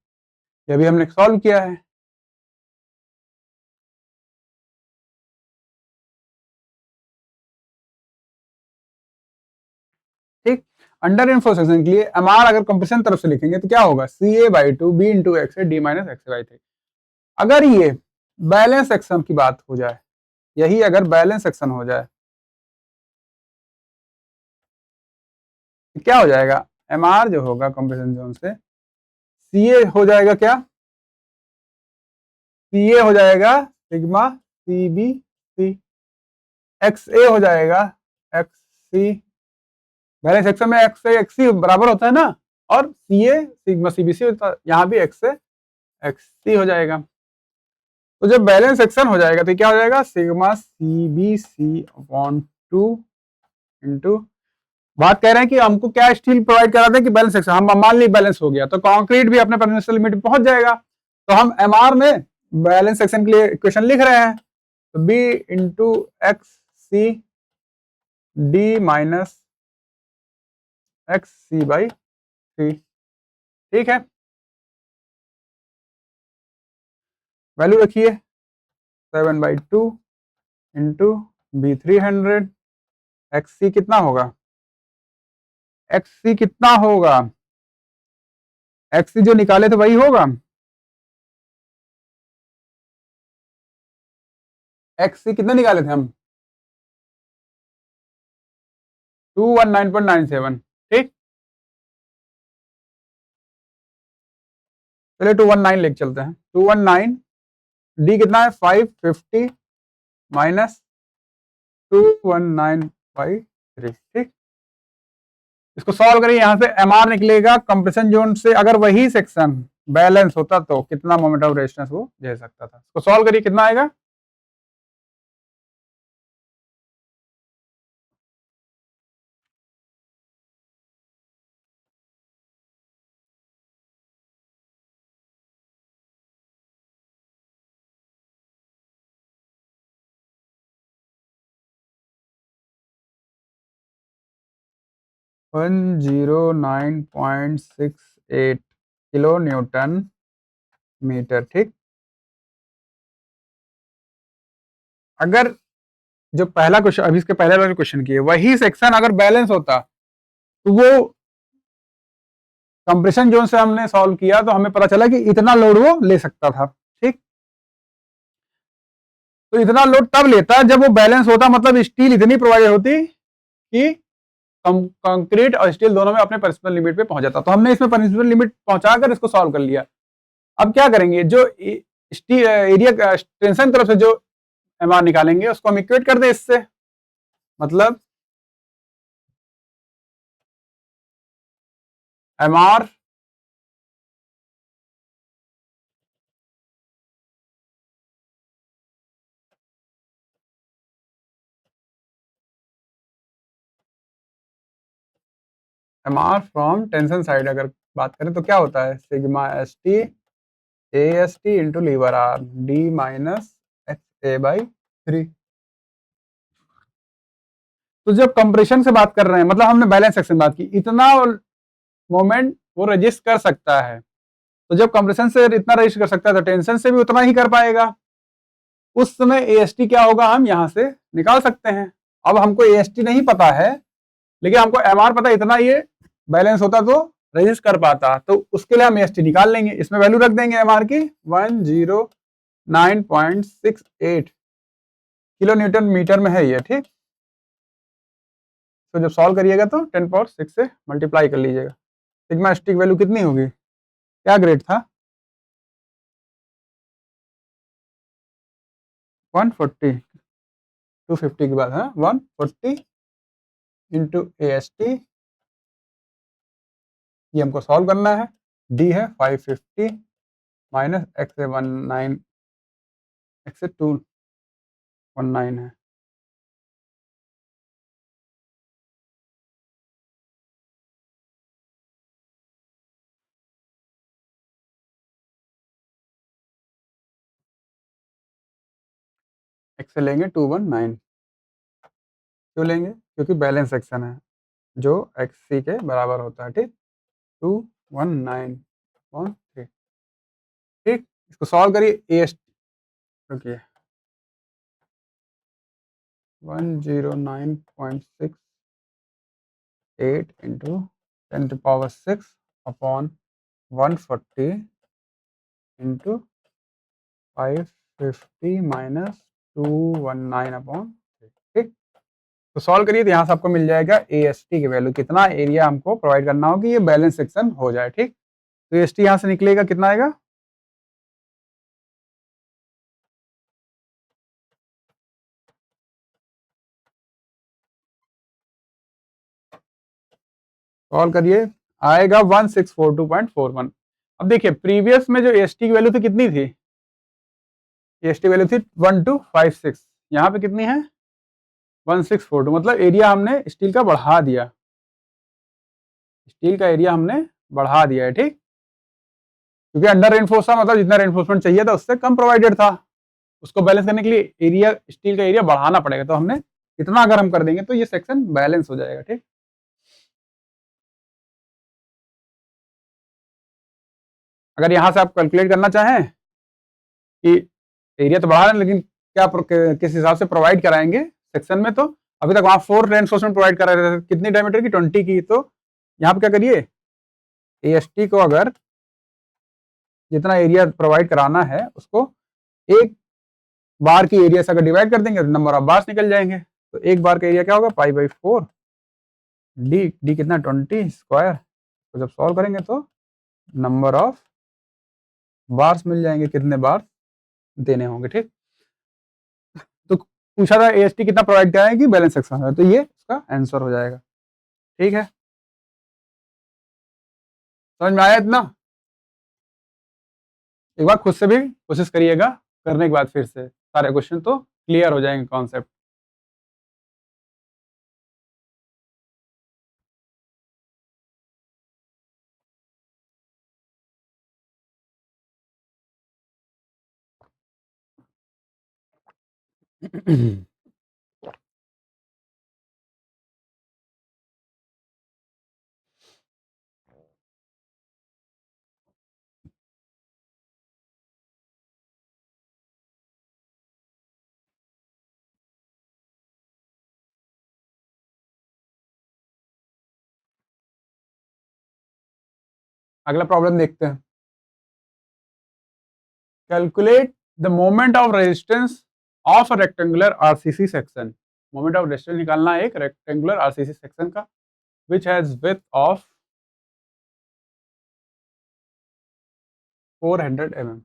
ये भी हमने सॉल्व किया है। ठीक, अंडर इन्फो सेक्शन के लिए एम आर अगर कंप्रेशन तरफ से लिखेंगे तो क्या होगा, C A by 2 B into x A D minus x A by 3। अगर ये बैलेंस सेक्शन की बात हो जाए, यही अगर बैलेंस सेक्शन हो जाए तो क्या हो जाएगा, एम आर जो होगा कंप्रेशन जोन से CA हो जाएगा क्या, CA हो जाएगा सिग्मा CBC, XA हो जाएगा XC, पहले सेक्शन में XA XC बराबर होता है ना, और CA सिग्मा CBC होता है, यहाँ भी XA XC हो जाएगा। तो जब बैलेंस सेक्शन हो जाएगा तो क्या हो जाएगा, सिग्मा CBC अपॉन 2 इंटू, बात कह रहे हैं कि हमको क्या स्टील प्रोवाइड करा था कि बैलेंस सेक्शन, हम मान ली बैलेंस हो गया तो कंक्रीट भी अपने परमिसिबल लिमिट पहुंच जाएगा, तो हम MR में बैलेंस सेक्शन के लिए इक्वेशन लिख रहे हैं, तो B into XC D minus XC by 3, ठीक है। वैल्यू रखिए 7/2 इंटू B300, XC कितना होगा, XC कितना होगा, XC जो निकाले थे वही होगा, XC कितने निकाले थे हम, 219.97, ठीक, चलिए 219 लेके चलते हैं, 219, D कितना है 550 माइनस 219/3, ठीक। इसको सॉल्व करिए, यहां से MR निकलेगा कंप्रेशन जोन से, अगर वही सेक्शन बैलेंस होता तो कितना मोमेंट ऑफ रेजिस्टेंस वो झेल सकता था। इसको सॉल्व करिए, कितना आएगा, (109.68 किलो न्यूटन मीटर), ठीक। अगर जो पहला क्वेश्चन, अभी इसके पहले वाले क्वेश्चन किए, वही सेक्शन अगर बैलेंस होता तो वो कंप्रेशन जोन से हमने सॉल्व किया तो हमें पता चला कि इतना लोड वो ले सकता था, ठीक। तो इतना लोड तब लेता जब वो बैलेंस होता, मतलब स्टील इतनी प्रोवाइड होती कि कंक्रीट और स्टील दोनों में अपने परमिसिबल लिमिट पे पहुंच जाता। तो हमने इसमें परमिसिबल लिमिट पहुंचाकर इसको सॉल्व कर लिया। अब क्या करेंगे, जो स्टील एरिया टेंशन तरफ से जो MR निकालेंगे उसको हम इक्वेट कर दें इससे, मतलब MR फ्रॉम टेंशन साइड अगर बात करें तो क्या होता है, sigma ST AST into lever R D minus XA/3। तो जब कंप्रेशन से बात कर रहे हैं, मतलब हमने बैलेंस सेक्शन बात की, इतना मोमेंट वो रजिस्ट कर सकता है, तो जब कंप्रेशन से इतना रजिस्ट कर सकता है तो टेंशन से भी उतना ही कर पाएगा। उस समय AST क्या होगा हम यहां से निकाल सकते हैं। अब हमको AST नहीं पता है, लेकिन हमको MR पता है, इतना ये बैलेंस होता तो रजिस्ट कर पाता, तो उसके लिए हम AST निकाल लेंगे। इसमें वैल्यू रख देंगे MR की 109.68 किलो न्यूटन मीटर में है ये, ठीक। तो जब सॉल्व करिएगा तो 10 पावर 6 से मल्टीप्लाई कर लीजिएगा। सिग्मा ST की वैल्यू कितनी होगी, क्या ग्रेड था, 140, 250 के बाद है 140 इंटू AST, ये हमको सॉल्व करना है। D है 550 माइनस XA19, XA219 है, XA लेंगे 219, क्यों लेंगे, क्योंकि बैलेंस सेक्शन है जो XC के बराबर होता है, ठीक। 219/3, ठीक। इसको सॉल्व करिए, AST रुकिए 109.68 into 10 to power 6 upon 140 into 550 minus 219/3, ठीक। तो सॉल्व करिए तो यहाँ से आपको मिल जाएगा AST की वैल्यू, कितना एरिया हमको प्रोवाइड करना हो कि ये बैलेंस सेक्शन हो जाए, ठीक। तो एस टी यहाँ से निकलेगा, कितना आएगा? सॉल्व करिए, आएगा 1642.41। अब देखिए प्रीवियस में जो एस टी की वैल्यू थी कितनी थी? एस टी वैल्यू थी 1256, यहाँ पे कितनी है? 1642। मतलब एरिया हमने स्टील का बढ़ा दिया, स्टील का एरिया हमने बढ़ा दिया है, ठीक। क्योंकि अंडर रेनफोर्स था, मतलब जितना रेनफोर्समेंट चाहिए था उससे कम प्रोवाइडेड था, उसको बैलेंस करने के लिए एरिया, स्टील का एरिया बढ़ाना पड़ेगा। तो हमने इतना अगर हम कर देंगे तो ये सेक्शन बैलेंस हो जाएगा, ठीक। अगर यहाँ से आप कैलकुलेट करना चाहें कि एरिया तो बढ़ा रहे हैं लेकिन क्या किस हिसाब से प्रोवाइड कराएंगे सेक्शन में, तो अभी तक वहाँ 4 रेनफोर्समेंट प्रोवाइड करा रहे थे, कितनी डायमीटर की? 20 की। तो यहाँ पे क्या करिए, एएसटी को अगर जितना एरिया प्रोवाइड कराना है उसको एक बार की एरिया से अगर डिवाइड कर देंगे तो नंबर ऑफ बार्स निकल जाएंगे। तो एक बार का एरिया क्या होगा? पाई/4 डी, डी कितना? 20 स्क्वायर। तो जब सॉल्व करेंगे तो नंबर ऑफ बार्स मिल जाएंगे, कितने बार देने होंगे, ठीक। तो पूछा था एएसटी कितना प्रोवाइड कराएगी बैलेंस सेक्शन में, तो ये इसका आंसर हो जाएगा, ठीक है। समझ में आया इतना? एक बार खुद से भी कोशिश करिएगा, करने के बाद फिर से सारे क्वेश्चन तो क्लियर हो जाएंगे कॉन्सेप्ट। अगला प्रॉब्लम देखते हैं। Calculate the moment of resistance of a rectangular RCC section. Moment of resistance निकालना है एक रेक्टेंगुलर आरसीसी सेक्शन का, which has width of 400 mm।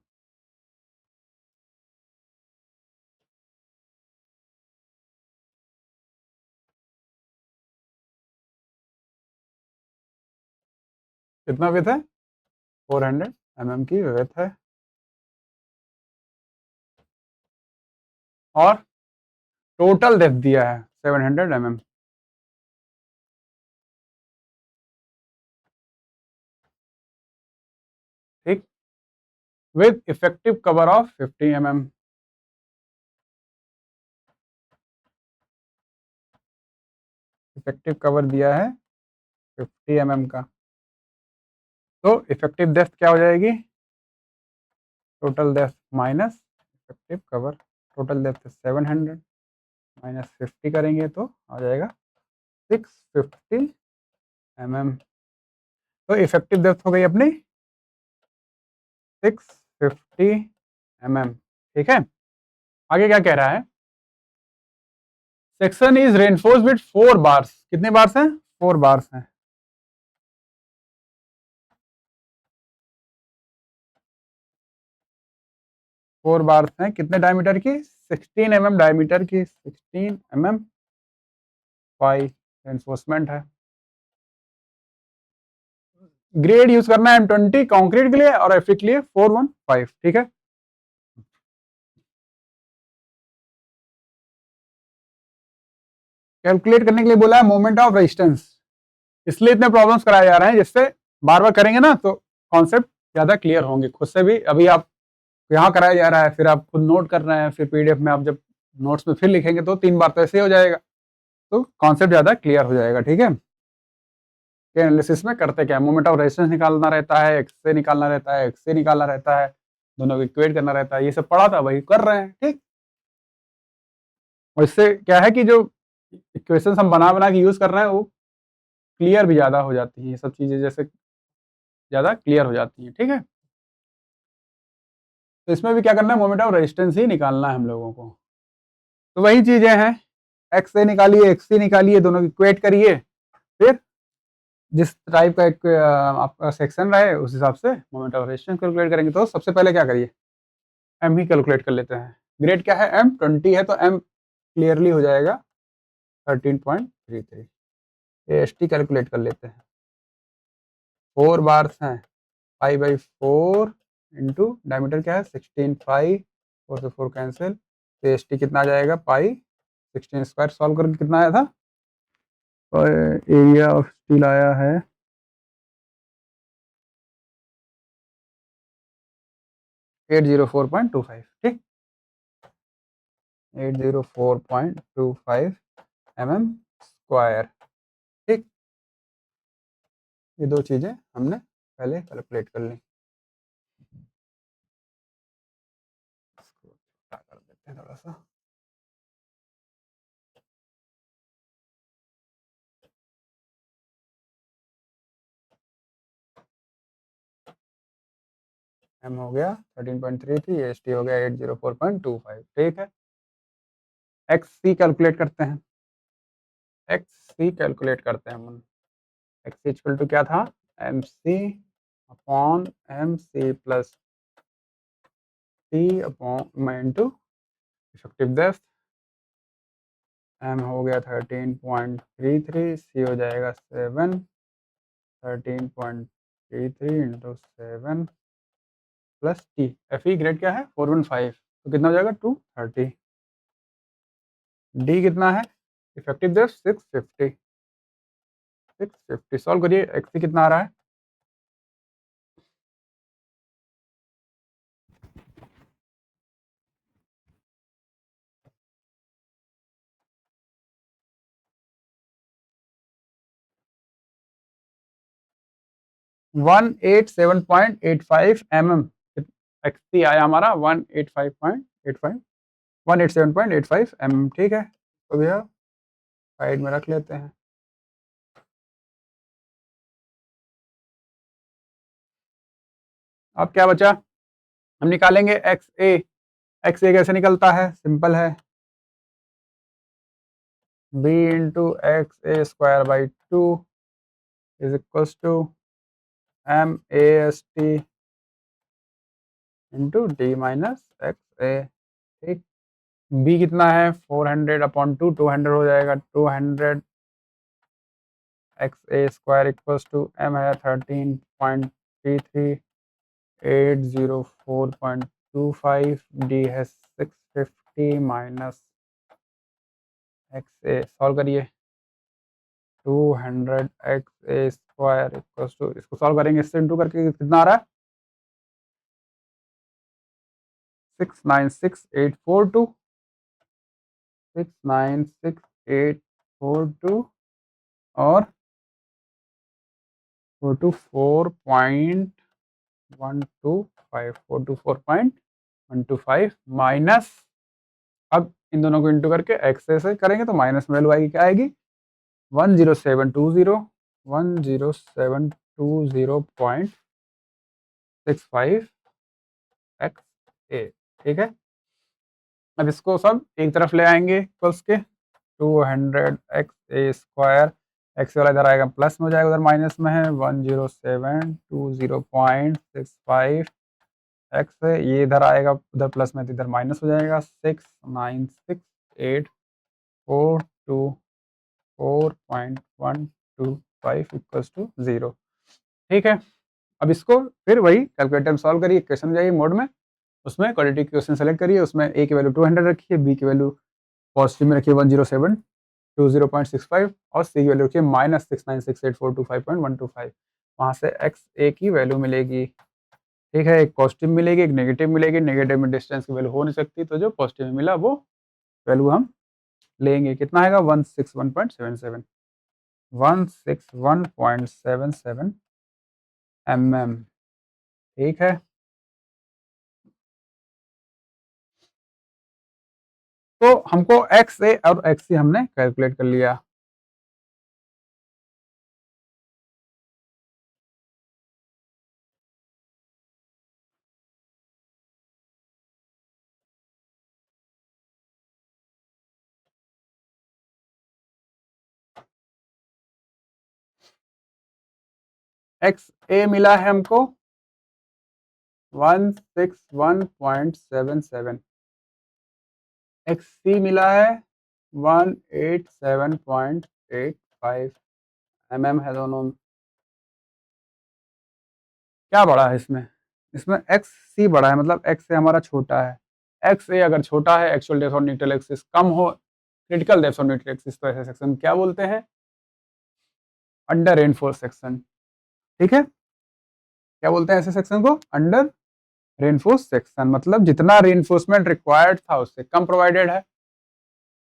कितना विड्थ है? 400 mm की विड्थ है, और टोटल डेप्थ दिया है 700 mm, ठीक। With effective cover of 50 mm। Effective cover दिया है 50 mm का, तो इफेक्टिव डेप्थ क्या हो जाएगी? Total depth minus effective cover. Total depth 700 minus 50 करेंगे तो आ जाएगा 650 mm। तो इफेक्टिव डेप्थ हो गई अपनी 650 mm, ठीक है। आगे क्या कह रहा है? Section is reinforced with 4 bars. कितने बार्स हैं? 4 बार्स हैं। फोर बार्स हैं, कितने डायमीटर की? 16 mm डायमीटर की, 16 mm पाई रेनफोर्समेंट है। ग्रेड यूज करना है M20 कंक्रीट के लिए और एफी के लिए 415, ठीक है। कैलकुलेट करने के लिए बोला है मोमेंट ऑफ रेजिस्टेंस, इसलिए इतने प्रॉब्लम्स कराए जा रहे हैं, जिससे बार बार करेंगे ना तो कॉन्सेप्ट ज्यादा क्लियर होंगे खुद से भी। अभी आप यहाँ कराया जा रहा है, फिर आप खुद नोट कर रहे हैं, फिर पीडीएफ में आप जब नोट्स में फिर लिखेंगे तो 3 बार तो ऐसे ही हो जाएगा, तो कॉन्सेप्ट ज्यादा क्लियर हो जाएगा, ठीक है। के एनालिसिस में करते क्या है, मोमेंट ऑफ रेजिस्टेंस निकालना रहता है, एक्स से निकालना रहता है, एक्स से निकालना रहता है, दोनों को इक्वेट करना रहता है, ये सब पढ़ा था वही कर रहे हैं, ठीक। और इससे क्या है कि जो इक्वेशंस हम बना बना के यूज कर रहे हैं वो क्लियर भी ज्यादा हो जाती हैं, ये सब चीजें जैसे ज्यादा क्लियर हो जाती हैं, ठीक है। तो इसमें भी क्या करना है, मोमेंट ऑफ रेजिस्टेंस ही निकालना है हम लोगों को। तो वही चीजें हैं, एक्स से निकालिए, एक्स से निकालिए, दोनों की इक्वेट करिए, फिर जिस टाइप का एक आपका सेक्शन रहे उस हिसाब से मोमेंट ऑफ रेजिस्टेंस कैलकुलेट करेंगे। तो सबसे पहले क्या करिए, एम ही कैलकुलेट कर लेते हैं। ग्रेड क्या है, एम 20 है तो एम क्लियरली हो जाएगा 13.33। एस टी कैलकुलेट कर लेते हैं। 4 बार्स हैं, पाई बाई 4 इंटू डायमीटर क्या है 16 पाई, 4 से 4 कैंसिल, तो एस टी कितना आ जाएगा पाई 16 स्क्वायर। सॉल्व करके कितना आया था, एरिया ऑफ स्टील आया है 804.25, ठीक, 804.25 mm स्क्वायर, ठीक। ये दो चीज़ें हमने पहले कैलकुलेट कर ली। इसको छोटा कर देते हैं थोड़ा सा। एम हो गया 13.33, एस टी हो गया 804.25, ठीक है। एक्स सी कैलकुलेट करते हैं। एक्स सी कैलकुलेट करते हैं हम। एक्स इक्वल टू क्या था, एम सी upon M C plus t upon into effective depth. M हो गया 13.33, सी हो जाएगा 7, 13.33 into 7 plus t. F e grade क्या है 415, तो कितना हो जाएगा 230। डी कितना है, इफेक्टिव डेप्थ 650, 650। सॉल्व करिए, एक्स सी कितना आ रहा है, 187.85 mm। एक्स सी आया हमारा 185.85, 187.85 mm, ठीक है। तो भैया साइड में रख लेते हैं। अब क्या बचा, हम निकालेंगे एक्स ए। एक्स ए कैसे निकलता है, सिंपल है, B into x A square by 2 is equal to M A S T into D minus x ए, ठीक। बी कितना है 400 अपॉन 2, 200 हो जाएगा, 200 x A square equals to m है 13.33, 804.25, डी है 650 माइनस एक्स ए। सॉल्व करिए, 200 x A square equals to, इसको solve करेंगे इससे इंटू करके कितना आ रहा है 696842, 696842 और 424.125, 424.125 माइनस, अब इन दोनों को इंटू करके एक्स से करेंगे तो माइनस में वैल्यू आएगी, क्या आएगी 10720, 10720.65 एक्स ए, ठीक है। अब इसको सब एक तरफ ले आएंगे इक्वल्स के, 200 एक्स ए स्क्वायर, एक्स वाला इधर आएगा प्लस में हो जाएगा, उधर माइनस में है, 10720.65 एक्स है, ये इधर आएगा उधर प्लस में तो इधर माइनस हो जाएगा, 6968424.125 इक्वल्स टू 0, ठीक है। अब इसको फिर वही कैलकुलेटर में सॉल्व करिए, क्वेश्चन जाइए मोड में, उसमें क्वाड्रेटिक क्वेश्चन सेलेक्ट करिए, उसमें ए की वैल्यू 200 रखिए, बी की वैल्यू पॉजिटिव में रखिए 10720.65 और सी की वैल्यू रखिए -6968425.125। वहाँ से एक्स ए की वैल्यू मिलेगी, ठीक है। एक पॉजिटिव मिलेगी, एक नेगेटिव मिलेगी, नेगेटिव में डिस्टेंस की वैल्यू हो नहीं सकती, तो जो पॉजिटिव में मिला वो वैल्यू हम लेंगे। कितना आएगा 161.77, 161.77 mm, ठीक है। तो हमको एक्स ए और एक्स सी हमने कैलकुलेट कर लिया। एक्स ए मिला है हमको 161.77, एक्स सी मिला है 187.85 है दोनों। क्या बड़ा है इसमें? इसमें एक्स सी बड़ा है, मतलब एक्स से हमारा छोटा है। एक्स ए अगर छोटा है, actual depth of neutral axis कम हो, critical depth of neutral axis, तो ऐसे सेक्शन क्या बोलते हैं? Under reinforce section. ठीक है, क्या बोलते हैं ऐसे सेक्शन को? Under reinforce section. मतलब जितना रेनफोर्समेंट रिक्वायर्ड था उससे कम प्रोवाइडेड है।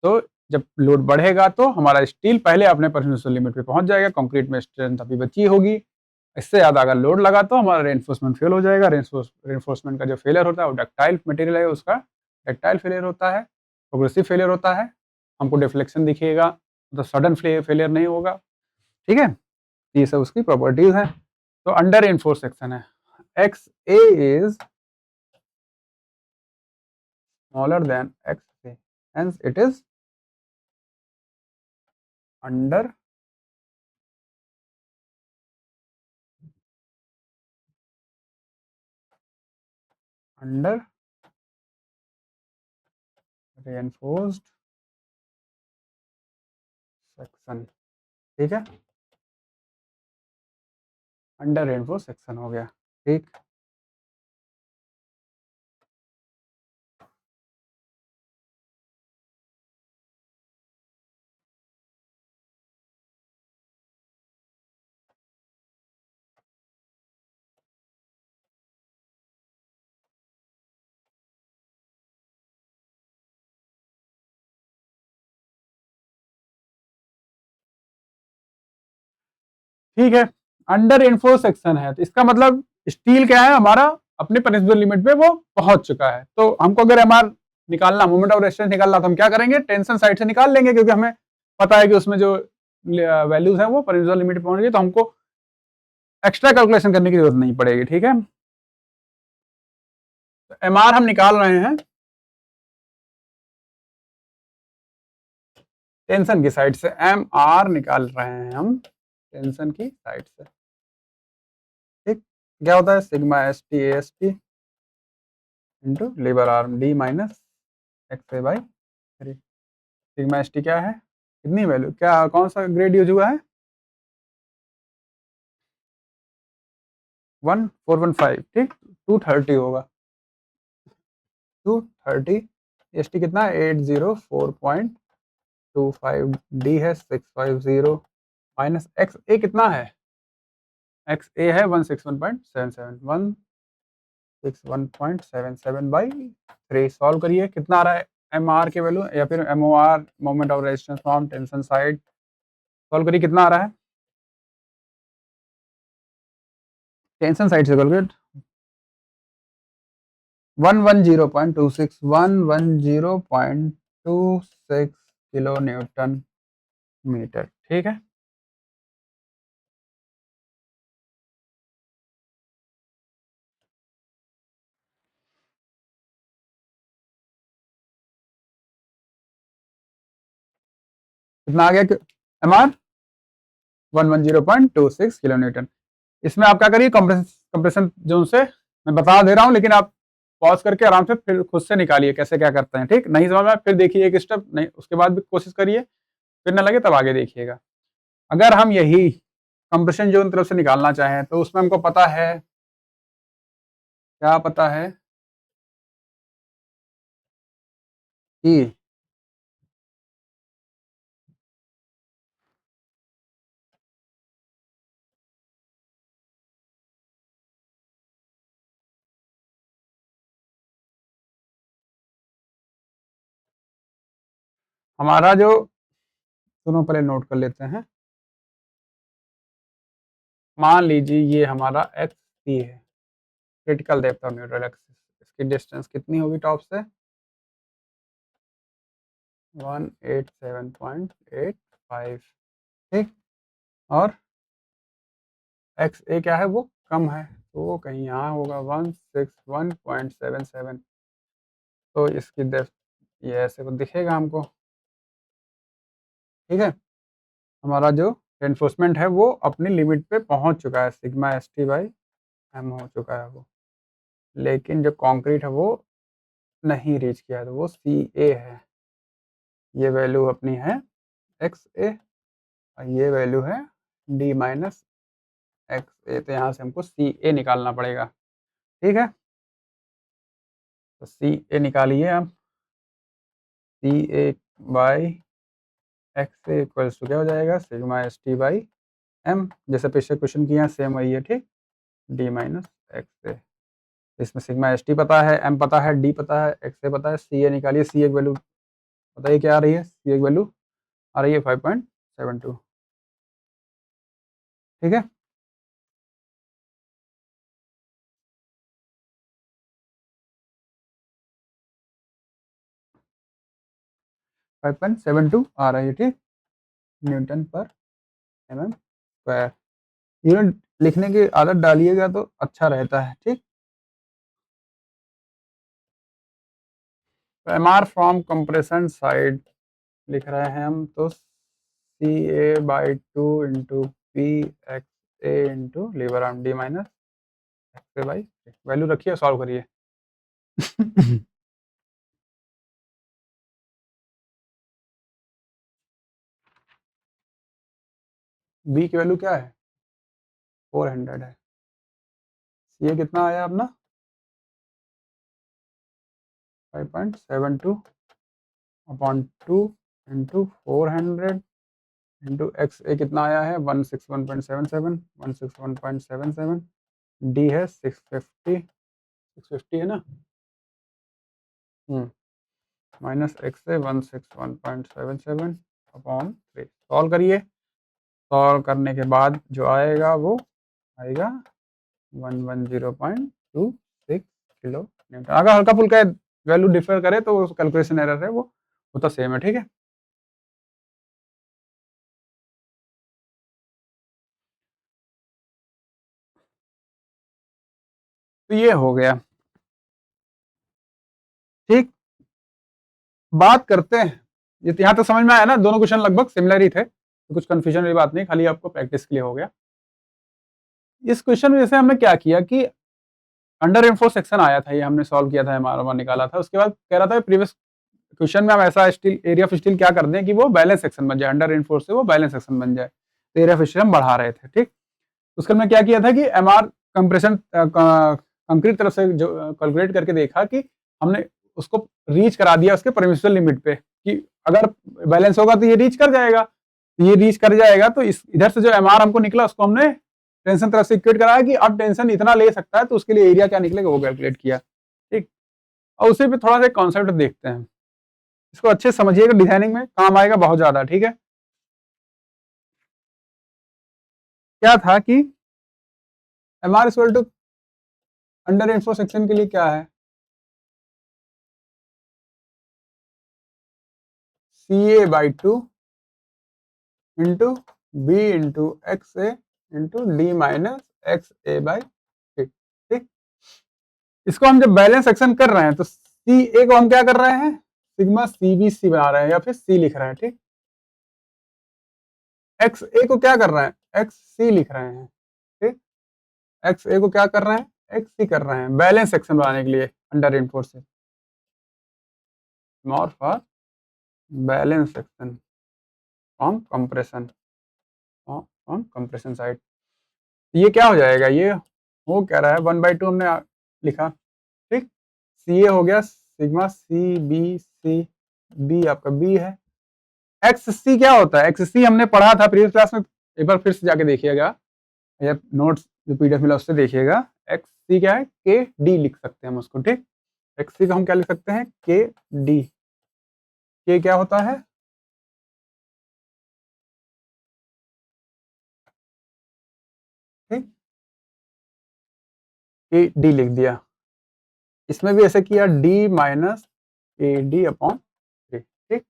तो जब लोड बढ़ेगा तो हमारा स्टील पहले अपने परमिशन लिमिट पे पहुंच जाएगा, कंक्रीट में स्ट्रेंथ अभी बची होगी, इससे ज़्यादा अगर लोड लगा तो हमारा रेनफोर्समेंट फेल हो जाएगा। रेनफोर्समेंट का जो फेलियर होता है वो डक्टाइल मटेरियल है, उसका डक्टाइल फेलियर होता है, प्रोग्रेसिव फेलियर होता है, हमको डिफ्लेक्शन दिखेगा, मतलब सडन फेलियर नहीं होगा। ठीक है, ये सब उसकी प्रॉपर्टीज हैं। तो अंडर रेनफोर्स सेक्शन है, x A is smaller than x c, hence it is under under reinforced section. ठीक है, अंडर रेनफोर्स सेक्शन हो गया। ठीक, ठीक है, अंडर रेनफोर्स सेक्शन है तो इसका मतलब स्टील क्या है, हमारा अपने पनिशमेंट लिमिट पे वो पहुंच चुका है। तो हमको अगर एमआर निकालना, मोमेंट ऑफ रेजिस्टेंस निकालना, तो हम क्या करेंगे? टेंशन साइड से निकाल लेंगे, क्योंकि हमें पता है कि उसमें जो वैल्यूज हैं वो पनिशमेंट लिमिट पे पहुंच गई, तो हमको एक्स्ट्रा कैलकुलेशन करने की जरूरत नहीं पड़ेगी। ठीक है, तो एमआर हम निकाल रहे हैं टेंशन की साइड से, एम आर निकाल रहे हैं हम टेंशन की साइड से। ठीक, क्या होता है? Sigma S T into labour arm D minus x A by 3। Sigma S T क्या है? कितनी वैल्यू, क्या कौन सा ग्रेड यूज हुआ है? 1415। ठीक, 230 होगा, 230। एस टी कितना? 804.25, डी है 650, माइनस एक्स ए कितना है? एक्स ए है 161.77, 161.77 बाई 3। सॉल्व करिए, कितना आ रहा है एम आर के वैल्यू, या फिर m o r, moment of resistance from tension side. Solve करिए, कितना आ रहा है टेंशन साइड से? Calculate 110.26, 110.26 kilo newton metre. ठीक है, कितना आ गया एम आर? 110.26 kilo Newton. इसमें आप क्या करिए, कंप्रेशन जोन से मैं बता दे रहा हूँ, लेकिन आप पॉज करके आराम से फिर खुद से निकालिए कैसे क्या करते हैं। ठीक, नहीं समझ में फिर देखिए एक स्टेप, नहीं उसके बाद भी कोशिश करिए, फिर ना लगे तब आगे देखिएगा। अगर हम यही कंप्रेशन जोन तरफ से निकालना चाहें तो उसमें हमको पता है, क्या पता है कि हमारा जो, दोनों पहले नोट कर लेते हैं, मान लीजिए ये हमारा एक्स सी है, critical depth of neutral axis, इसकी डिस्टेंस कितनी होगी टॉप से? 187.85। ठीक, और एक्स ए क्या है, वो कम है, तो वो कहीं यहाँ होगा 161.77। तो इसकी डेप्थ ये ऐसे को दिखेगा हमको। ठीक है, हमारा जो रेनफोर्समेंट है वो अपनी लिमिट पे पहुंच चुका है, sigma S T by m हो चुका है वो, लेकिन जो कंक्रीट है वो नहीं रीच किया है, तो वो सी ए है। ये वैल्यू अपनी है एक्स ए और ये वैल्यू है डी माइनस एक्स ए, तो यहाँ से हमको सी ए निकालना पड़ेगा। ठीक है, तो सी ए निकालिए आप। C A by X A equals to क्या हो जाएगा, sigma S T by M, जैसे पिछले क्वेश्चन किया सेम वही है। ठीक, डी माइनस एक्स ए, इसमें सिग्मा एस टी पता है, एम पता है, डी पता है, एक्स ए पता है। सी ए निकालिए, सी एक वैल्यू बताइए क्या आ रही है, सी एक वैल्यू आ रही है 5.72। ठीक है, 5.72 आ रही है। ठीक, न्यूटन पर एम स्क्वायर। यूनिट लिखने की आदत डालिएगा तो अच्छा रहता है। ठीक, M are from compression side लिख रहे हैं हम, तो C A by 2 into P X A into lever arm D minus x A by, value रखिए सॉल्व करिए। बी की वैल्यू क्या है, 400 है। सी ए कितना आया अपना, 5.72 अपॉन 2 इंटू 400 इंटू एक्स ए कितना आया है, 161.77, 161.77। डी है 650 है ना, माइनस एक्स ए 161.77 अपॉन 3। सॉल्व करिए, सॉल्व करने के बाद जो आएगा वो आएगा 110.26 किलो न्यूटन। अगर हल्का फुल्का वैल्यू डिफर करे तो कैलकुलेशन एरर है, वो तो सेम है। ठीक है, तो ये हो गया। ठीक, बात करते हैं, ये यहाँ तक समझ में आया ना, दोनों क्वेश्चन लगभग सिमिलर ही थे, तो कुछ कंफ्यूजन वाली बात नहीं, खाली आपको प्रैक्टिस के लिए हो गया। इस क्वेश्चन में जैसे हमने क्या किया कि अंडर रेनफोर्स सेक्शन आया था, ये हमने सॉल्व किया था, एमआर निकाला था, उसके बाद कह रहा था प्रीवियस क्वेश्चन में हम ऐसा स्टील एरिया ऑफ स्टील क्या कर दें कि वो बैलेंस सेक्शन बन जाए, अंडर रेनफोर्स से वो बैलेंस सेक्शन बन जाए, तो एरिया ऑफ स्टील हम बढ़ा रहे थे। ठीक, उसके में क्या किया था कि एमआर कंप्रेशन कंक्रीट तरफ से जो कैलकुलेट करके देखा कि हमने उसको रीच करा दिया उसके परमिसिबल लिमिट पे, कि अगर बैलेंस होगा तो ये रीच कर जाएगा, ये रीच कर जाएगा, तो इस इधर से जो एमआर हमको निकला उसको हमने टेंशन तरफ से इक्वेट कराया कि अब टेंशन इतना ले सकता है, तो उसके लिए एरिया क्या निकलेगा वो कैलकुलेट किया। ठीक, और उसी पे थोड़ा सा कॉन्सेप्ट देखते हैं, इसको अच्छे से समझिएगा, डिजाइनिंग में काम आएगा बहुत ज्यादा। ठीक है, क्या था कि MR equal to under reinforce section के लिए क्या है, C A by 2 into B into x A into D minus x A by. ठीक, इसको हम जब बैलेंस सेक्शन कर रहे हैं तो सी ए को हम क्या कर रहे हैं, सिग्मा सी बी सी बना रहे हैं या फिर सी लिख रहे हैं। ठीक, एक्स ए को क्या कर रहे हैं, एक्स सी लिख रहे हैं। ठीक, एक्स ए को क्या कर रहे हैं, एक्स सी कर रहे हैं, बैलेंस सेक्शन बनाने के लिए under reinforce more for balance section from compression, from compression side. ये क्या हो जाएगा, ये हो कह रहा है 1/2 हमने लिखा। ठीक, सी ए हो गया sigma C B c, b आपका बी है, एक्स सी क्या होता है, एक्स सी हमने पढ़ा था प्रीवियस क्लास में, एक बार फिर से जाके देखिएगा या नोट्स जो पीडीएफ मिला उससे देखिएगा। एक्स सी क्या है, के डी लिख सकते हैं हम उसको। ठीक, एक्स सी का हम क्या लिख सकते हैं, के डी। के क्या होता है, ठीक, के डी लिख दिया, इसमें भी ऐसे किया, D minus A D upon 3। ठीक,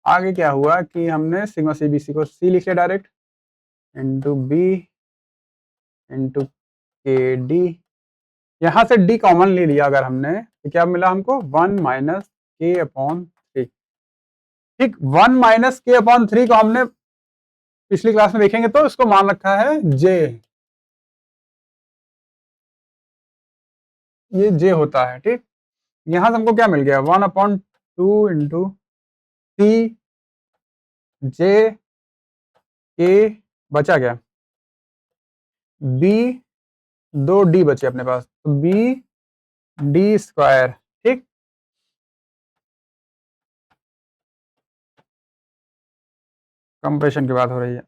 आगे क्या हुआ कि हमने सिग्मा सी बी सी को सी लिख लिया डायरेक्ट, इंटू बी इंटू के डी, यहाँ से डी कॉमन ले लिया अगर हमने तो क्या मिला हमको, 1 माइनस के अपॉन 3। ठीक, 1 माइनस के अपॉन 3 को हमने पिछली क्लास में देखेंगे तो इसको मान रखा है जे, ये जे होता है, ठीक। यहां से हमको क्या मिल गया, 1/2 इंटू सी जे के, बचा क्या, बी, 2d बचे अपने पास, तो बी डी स्क्वायर, ठीक। कंप्रेशन की बात हो रही है,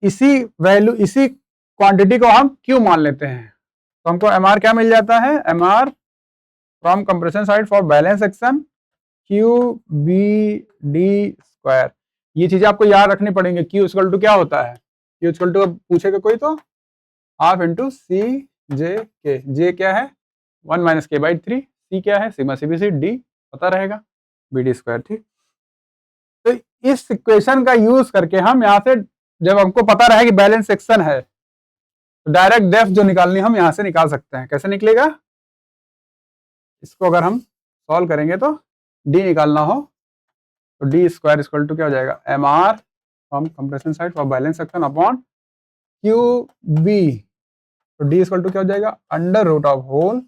इसी वैल्यू, इसी क्वांटिटी को हम क्यू मान लेते हैं, तो हमको एम आर क्या मिल जाता है, m are from compression side for balance section q b d square. ये चीजें आपको याद रखनी पड़ेंगी। क्यू इक्वल टू क्या होता है, क्यू इक्वल टू पूछेगा कोई तो हाफ इंटू सी जे के, जे क्या है 1 माइनस के बाई 3, सी क्या है sigma C B C, D पता रहेगा बी डी स्क्वायर, ठीक। तो इस इक्वेशन का यूज करके हम यहाँ से, जब हमको पता रहे कि बैलेंस सेक्शन है, तो डायरेक्ट डेप्थ जो निकालनी हम यहाँ से निकाल सकते हैं। कैसे निकलेगा, इसको अगर हम सॉल्व करेंगे तो डी निकालना हो तो डी स्क्वायर इक्वल टू क्या हो जाएगा, M R from compression side for balance section upon q b, तो डी इक्वल टू क्या हो जाएगा, under root of whole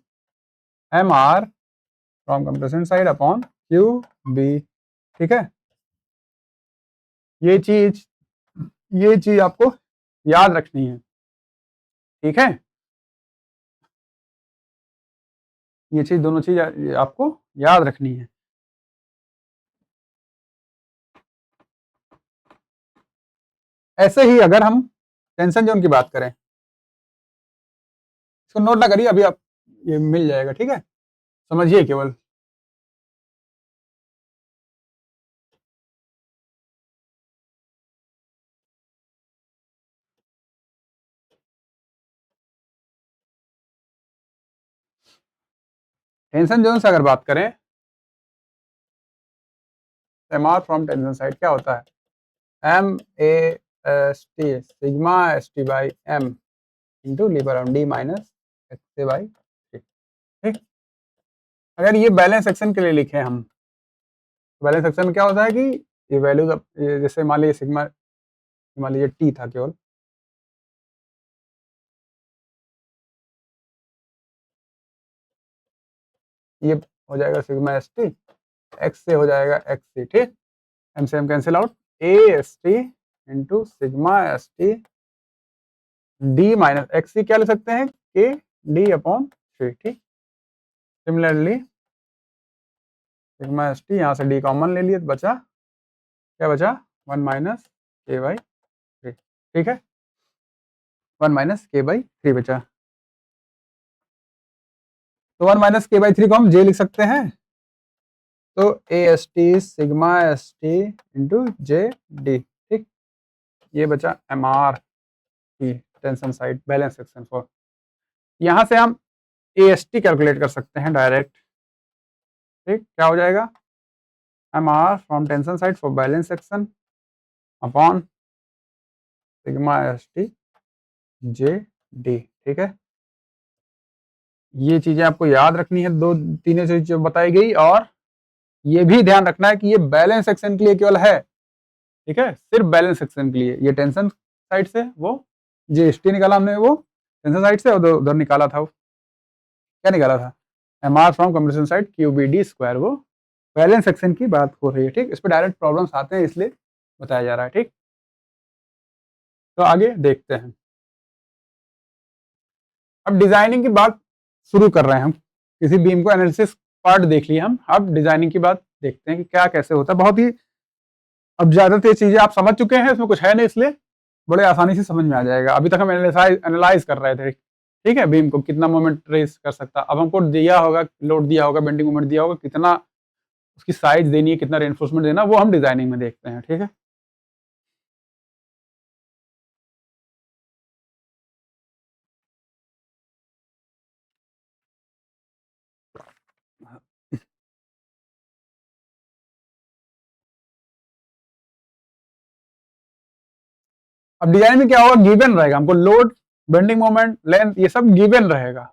m are from compression side upon q b, ठीक है। ये चीज आपको याद रखनी है, ठीक है। ये चीज, दोनों चीज आपको याद रखनी है। ऐसे ही अगर हम टेंशन जोन की बात करें, इसको नोट ना करिए, अभी आप ये मिल जाएगा, ठीक है, समझिए केवल। टेंशन जोन से अगर बात करें, m are from tension side क्या होता है, m A S t sigma S T by m into lever on d minus x A by, ठीक। अगर ये बैलेंस सेक्शन के लिए लिखे हम, बैलेंस सेक्शन में क्या होता है कि ये वैल्यूज, जैसे मान लीजिए सिग्मा, मान लीजिए टी था केवल, ये हो जाएगा सिग्मा एस टी, एक्स से हो जाएगा एक्स सी, ठीक। एम से M cancel out, A S T into sigma S T D minus X सी, क्या ले सकते हैं, के डी अपॉन 3, ठीक। सिमिलरली सिग्मा एस टी, यहाँ से डी कॉमन ले लिए तो बचा क्या, बचा 1 माइनस के बाई 3, ठीक है, 1 माइनस के बाई 3 बचा। तो 1 माइनस के बाई 3 को हम जे लिख सकते हैं, तो A S t sigma S T into J d, ठीक। ये बचा एम आर की tension side balance section for, यहाँ से हम ए एस टी कैलकुलेट कर सकते हैं डायरेक्ट, ठीक। क्या हो जाएगा, M R from tension side for balance section upon sigma S T J d, ठीक है। ये चीजें आपको याद रखनी है, दो तीनों चीज जो बताई गई, और ये भी ध्यान रखना है कि ये बैलेंस सेक्शन के लिए केवल है, ठीक है, सिर्फ बैलेंस सेक्शन के लिए। ये टेंशन साइड से वो जीएसटी निकाला हमने, वो टेंशन साइड से उधर निकाला था, वो क्या निकाला था, m are from compression side q b d square, वो बैलेंस सेक्शन की बात हो रही है, ठीक। इस पर डायरेक्ट प्रॉब्लम्स आते हैं, इसलिए बताया जा रहा है, ठीक। तो आगे देखते हैं, अब डिजाइनिंग की बात शुरू कर रहे हैं हम। किसी बीम को एनालिसिस पार्ट देख लिया हम, अब डिजाइनिंग की बात देखते हैं कि क्या कैसे होता है। बहुत ही, अब ज्यादातर चीजें आप समझ चुके हैं, इसमें कुछ है नहीं, इसलिए बड़े आसानी से समझ में आ जाएगा। अभी तक हम एनालाइज कर रहे थे, ठीक है, बीम को कितना मोमेंट रेस कर सकता, अब हमको दिया होगा, लोड दिया होगा, बेंडिंग मोमेंट दिया होगा, कितना उसकी साइज देनी है, कितना रेनफोर्समेंट देना, वो हम डिजाइनिंग में देखते हैं, ठीक है। अब डिजाइन में क्या होगा, गिवन रहेगा हमको लोड, बेंडिंग मोमेंट, लेंथ, ये सब गिवन रहेगा,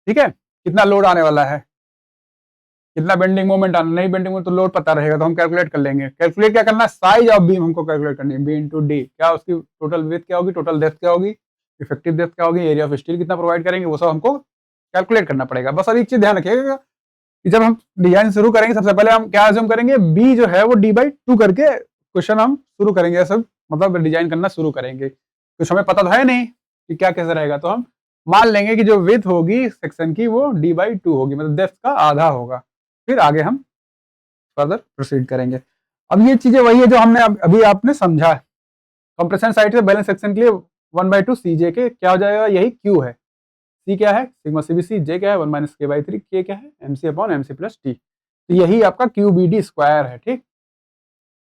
ठीक है, कितना लोड आने वाला है। कितना बेंडिंग मोमेंट आना, नहीं बेंडिंग मोमेंट तो लोड पता रहेगा तो हम कैलकुलेट कर लेंगे। कैलकुलेट क्या करना है, साइज ऑफ बीम हमको कैलकुलेट करनी है, बी इंटू डी, क्या उसकी टोटल विड्थ क्या होगी, टोटल डेप्थ क्या होगी, इफेक्टिव डेप्थ क्या होगी, एरिया ऑफ स्टील कितना प्रोवाइड करेंगे, वो सब हमको कैलकुलेट करना पड़ेगा। बस अब एक चीज ध्यान रखिएगा कि जब हम डिजाइन शुरू करेंगे सबसे पहले हम क्या अज्यूम करेंगे, बी जो है वो d/2 करके क्वेश्चन हम शुरू करेंगे, सब मतलब डिजाइन करना शुरू करेंगे। कुछ हमें पता तो है नहीं कि क्या कैसे रहेगा, तो हम मान लेंगे कि जो विड्थ होगी सेक्शन की वो d/2 होगी, मतलब डेप्थ का आधा होगा। फिर आगे हम फर्दर प्रोसीड करेंगे। अब ये चीजें वही है जो हमने अभी आपने समझा। कंप्रेशन साइड से बैलेंस सेक्शन के लिए 1/2 CJ के क्या हो जाएगा, यही Q है। C क्या है, सिग्मा CBC, J क्या है 1 - K/3, K क्या है MC/MC + T। तो यही आपका QBD स्क्वायर है, ठीक,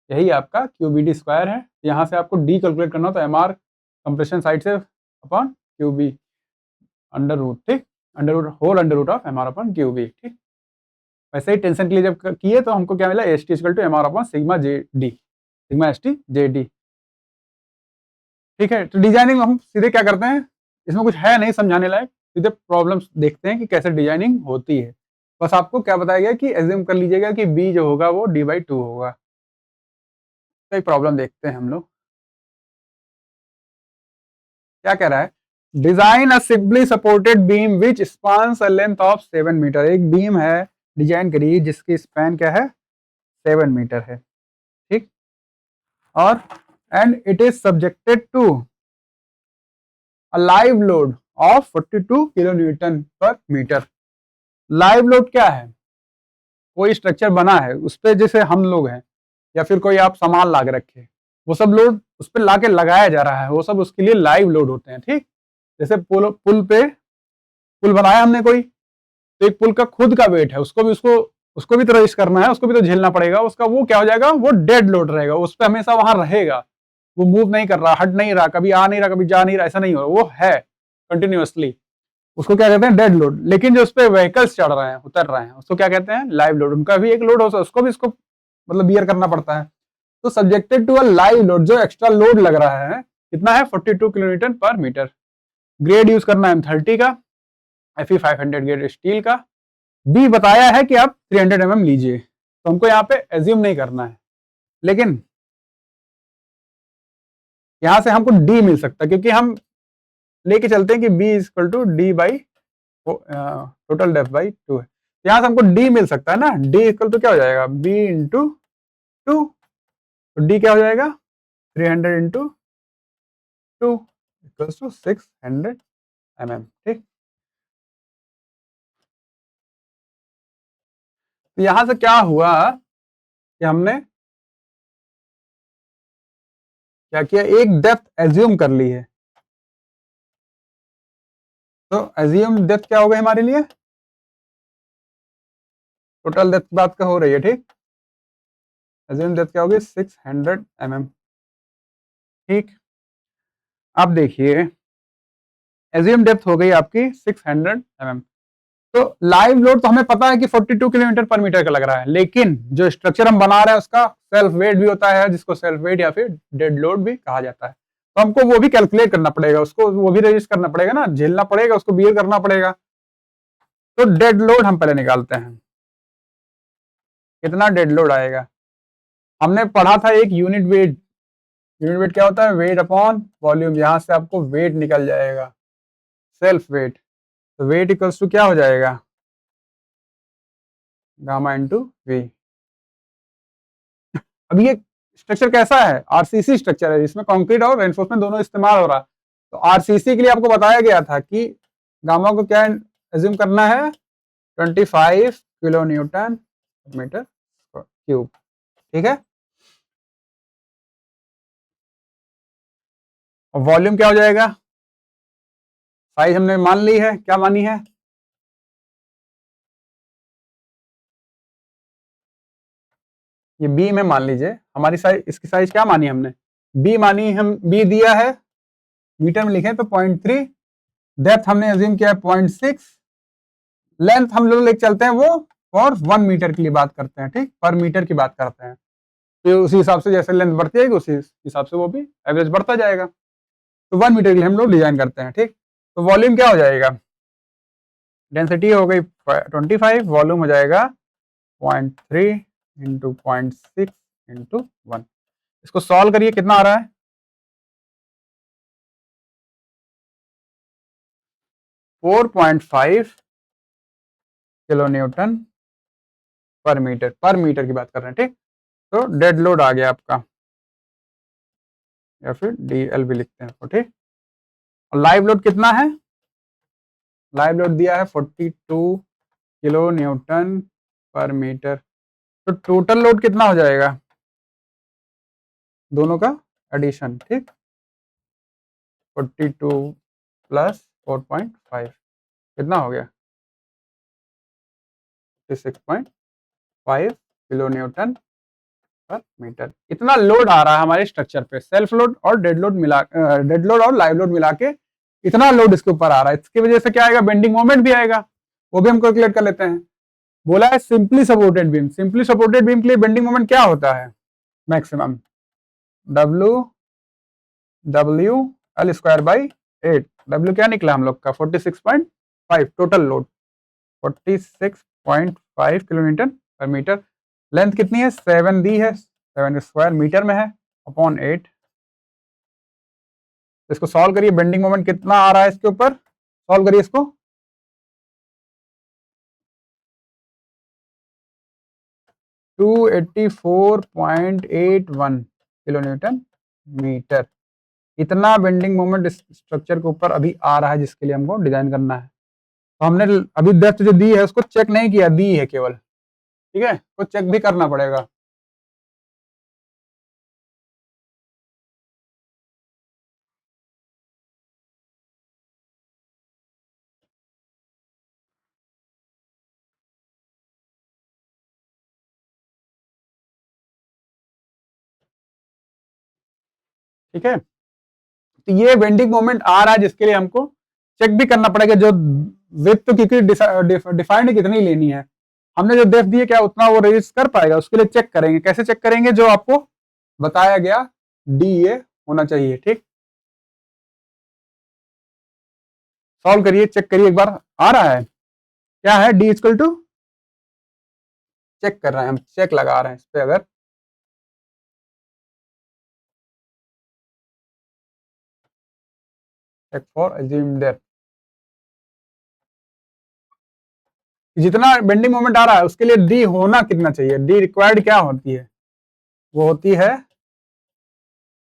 यही आपका QBD स्क्वायर है। यहाँ से आपको D कैलकुलेट करना हो तो MR कंप्रेशन साइड से अपॉन QB अंडर रूट, ठीक, under root whole under root of MR/QB, ठीक। वैसे ही टेंशन के लिए जब किए तो हमको क्या मिला, ST = MR/σ/JD, sigma ST JD, ठीक है। तो डिजाइनिंग हम सीधे क्या करते हैं, इसमें कुछ है नहीं समझाने लायक, सीधे प्रॉब्लम्स देखते हैं कि कैसे डिजाइनिंग होती है। बस आपको क्या बताया गया कि एज्यूम कर लीजिएगा कि बी जो होगा वो d/2 होगा। तो एक प्रॉब्लम देखते हैं हम लोग, क्या कह रहा है, design a simply supported beam which spans a length of 7 metre. एक बीम है डिजाइन करिए जिसकी स्पैन क्या है 7 मीटर है, ठीक, और and it is subjected to a live load of 42 kilo newton per metre. Live load क्या है, कोई स्ट्रक्चर बना है उस पर, जैसे हम लोग हैं या फिर कोई आप सामान ला के रखे, वो सब लोड उस पर ला के लगाया जा रहा है, वो सब उसके लिए लाइव लोड होते हैं, ठीक। जैसे पुल बनाया हमने कोई, तो एक पुल का खुद का वेट है, उसको भी तो रजिस्ट करना है, उसको भी तो झेलना पड़ेगा, उसका वो क्या हो जाएगा, वो डेड लोड रहेगा, उस पर हमेशा वहां रहेगा, वो मूव नहीं कर रहा, हट नहीं रहा, कभी आ नहीं रहा, कभी जा नहीं रहा, ऐसा नहीं हो रहा, वो है कंटिन्यूअसली, उसको क्या कहते हैं, डेड लोड। लेकिन जो उस पर व्हीकल्स चढ़ रहे हैं, उतर रहे हैं, उसको क्या कहते हैं, लाइव लोड। उनका भी एक लोड हो सकता है, उसको भी इसको मतलब बियर करना पड़ता है। तो subjected to a live load, जो एक्स्ट्रा लोड लग रहा है, कितना है 42 किलोमीटर पर मीटर। ग्रेड यूज करना है M30 का, Fe 500 ग्रेड स्टील का। बी बताया है कि आप 300 mm लीजिए, तो हमको यहाँ पे एज्यूम नहीं करना है, लेकिन यहां से हमको डी मिल सकता है, क्योंकि हम लेके चलते हैं कि b equal to d by total depth by 2 है। यहां से हमको डी मिल सकता है ना, डी इक्वल टू क्या हो जाएगा, बी इंटू 2, तो डी क्या हो जाएगा 300 इंटू 2 इक्वल्स टू 600 mm, ठीक। तो यहां से क्या हुआ कि हमने क्या किया, एक डेप्थ एज्यूम कर ली है। तो एज्यूम डेप्थ क्या हो गई हमारे लिए, टोटल डेप्थ बात का हो रही है, ठीक। एज्यूम डेप्थ क्या होगी 600 mm, ठीक। अब देखिए एज्यूम डेप्थ हो गई आपकी 600 mm। तो लाइव लोड तो हमें पता है कि 42 किलोमीटर पर मीटर का लग रहा है, लेकिन जो स्ट्रक्चर हम बना रहे हैं उसका सेल्फ वेट भी होता है, जिसको सेल्फ वेट या फिर डेड लोड भी कहा जाता है। तो हमको वो भी कैलकुलेट करना पड़ेगा, उसको वो भी रजिस्ट करना पड़ेगा ना, झेलना पड़ेगा, उसको बियर करना पड़ेगा। तो डेड लोड हम पहले निकालते हैं, कितना डेड लोड आएगा। हमने पढ़ा था एक यूनिट वेट, यूनिट वेट क्या होता है, वेट अपॉन वॉल्यूम। यहां से आपको वेट निकल जाएगा, सेल्फ वेट। तो वेट इक्वल्स टू क्या हो जाएगा, गामा इंटू वी। अब ये स्ट्रक्चर कैसा है, आरसीसी स्ट्रक्चर है, जिसमें कंक्रीट और रेनफोर्समेंट दोनों इस्तेमाल हो रहा है। तो आरसीसी के लिए आपको बताया गया था कि गामा को क्या एज्यूम करना है, 25 किलो न्यूटन मीटर क्यूब, ठीक है। और वॉल्यूम क्या हो जाएगा, साइज हमने मान ली है, क्या मानी है, ये बी में मान लीजिए, हमारी साइज, इसकी साइज क्या मानी हमने, बी मानी, हम बी दिया है मीटर में लिखे तो 0.3, डेप्थ हमने एज्यूम किया है 0.6, लेंथ हम लोग लेके चलते हैं वो और 1 मीटर के लिए बात करते हैं, ठीक, पर मीटर की बात करते हैं। तो उसी हिसाब से जैसे लेंथ बढ़ती जाएगी उसी हिसाब से वो भी एवरेज बढ़ता जाएगा। तो 1 मीटर के लिए हम लोग डिजाइन करते हैं, ठीक। तो वॉल्यूम क्या हो जाएगा, डेंसिटी हो गई 25, वॉल्यूम हो जाएगा 0.3 इंटू 0.6 इंटू 1। इसको सॉल्व करिए, कितना आ रहा है? 4.5 किलो न्यूटन पर मीटर की बात कर रहे हैं, ठीक। तो डेड लोड आ गया आपका, या फिर DL भी लिखते हैं, ठीक। और लाइव लोड कितना है? लाइव लोड दिया है 42 किलो न्यूटन पर मीटर। तो टोटल लोड कितना हो जाएगा दोनों का एडिशन, ठीक। 42 प्लस 4.5 कितना हो गया? 56.5 किलो न्यूटन पर मीटर। इतना लोड आ रहा है हमारे स्ट्रक्चर पे, सेल्फ लोड और डेड लोड और लाइव लोड मिला के इतना लोड इसके ऊपर आ रहा है। इसकी वजह से क्या आएगा? बेंडिंग मोमेंट भी आएगा, वो भी हम कैलकुलेट कर लेते हैं। बोला है simply supported beam, simply supported beam के लिए बेंडिंग मोमेंट क्या होता है? Maximum W L square by 8। W क्या निकला हम लोग का? 46.5 total load, 46.5 kilo newton per metre. Length कितनी है? 7 दी है, 7 स्क्वायर मीटर में है, अपॉन 8। इसको सॉल्व करिए, बेंडिंग मोमेंट कितना आ रहा है इसके ऊपर, सॉल्व करिए इसको। To 84.81 kilo newton metre. इतना बेंडिंग मोमेंट इस स्ट्रक्चर के ऊपर अभी आ रहा है, जिसके लिए हमको डिजाइन करना है। तो हमने अभी डेप्थ जो दी है उसको चेक नहीं किया, दी है केवल, ठीक है, तो चेक भी करना पड़ेगा। ठीक है, तो ये बेंडिंग मोमेंट आ रहा है, जिसके लिए हमको चेक भी करना पड़ेगा। जो विड्थ तो क्योंकि डिफाइंड कितनी लेनी है, हमने जो डेप्थ दी है क्या उतना वो रेजिस्ट कर पाएगा, उसके लिए चेक करेंगे। कैसे चेक करेंगे? जो आपको बताया गया DA होना चाहिए, ठीक। सॉल्व करिए, चेक करिए एक बार, आ रहा है क्या है? D इक्वल टू, चेक कर रहे हैं हम, चेक लगा रहे हैं इस पे। अगर चेक फॉर अज्यूम्ड डेप्थ, जितना बेंडिंग मोमेंट आ रहा है उसके लिए D होना कितना चाहिए? D रिक्वायर्ड क्या होती है? वो होती है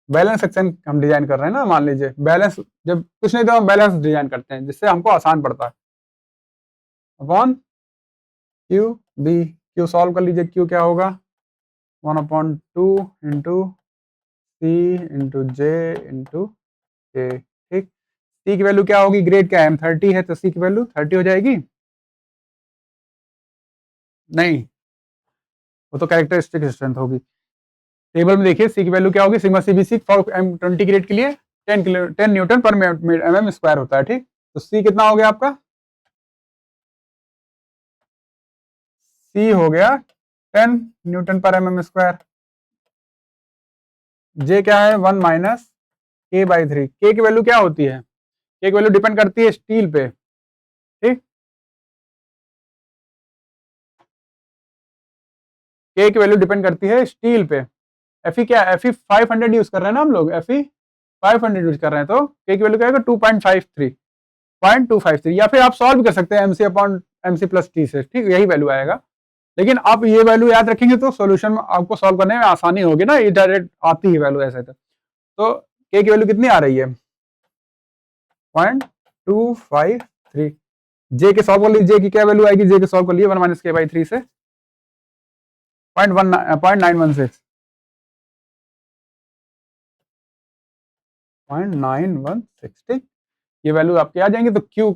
बैलेंस सेक्शन हम डिजाइन कर रहे हैं ना, मान लीजिए बैलेंस, जब कुछ नहीं तो हम बैलेंस डिजाइन करते हैं, जिससे हमको आसान पड़ता है। Upon q b, q solve कर लीजिए, क्यू क्या होगा? 1/2 into c into j into k, ठीक। सी की वैल्यू क्या होगी? ग्रेड क्या है? M30 है, तो सी की वैल्यू 30 हो जाएगी। नहीं, वो तो कैरेक्टरिस्टिक स्ट्रेंथ होगी। टेबल में देखिए सी की वैल्यू क्या होगी? Sigma CBC for M20 grade के लिए 10 न्यूटन पर mm स्क्वायर होता है, ठीक। तो सी कितना हो गया आपका? सी हो गया 10 न्यूटन पर mm स्क्वायर। जे क्या है? 1 माइनस K/3। के की वैल्यू क्या होती है? के की वैल्यू डिपेंड करती है स्टील पे, ठीक। के की वैल्यू डिपेंड करती है स्टील पे। Fe क्या है? Fe 500 यूज कर रहे हैं ना हम लोग, Fe 500 यूज कर रहे हैं, तो के की वैल्यू क्या है? 2.53 या फिर आप सॉल्व कर सकते हैं MC upon MC plus T से, ठीक, यही वैल्यू आएगा। लेकिन आप ये वैल्यू याद रखेंगे तो सॉल्यूशन में आपको सॉल्व करने में आसानी होगी ना, ये डायरेक्ट आती है वैल्यू ऐसे। तो के की वैल्यू कितनी आ रही है? 0.253। जे के सॉल्व कर लीजिए, जे की क्या वैल्यू आएगी? जे के सॉल्व कर लीजिए 1 माइनस K/3 से 0.916, 0.916, ठीक। ये वैल्यू आपके आ जाएंगे। तो क्यू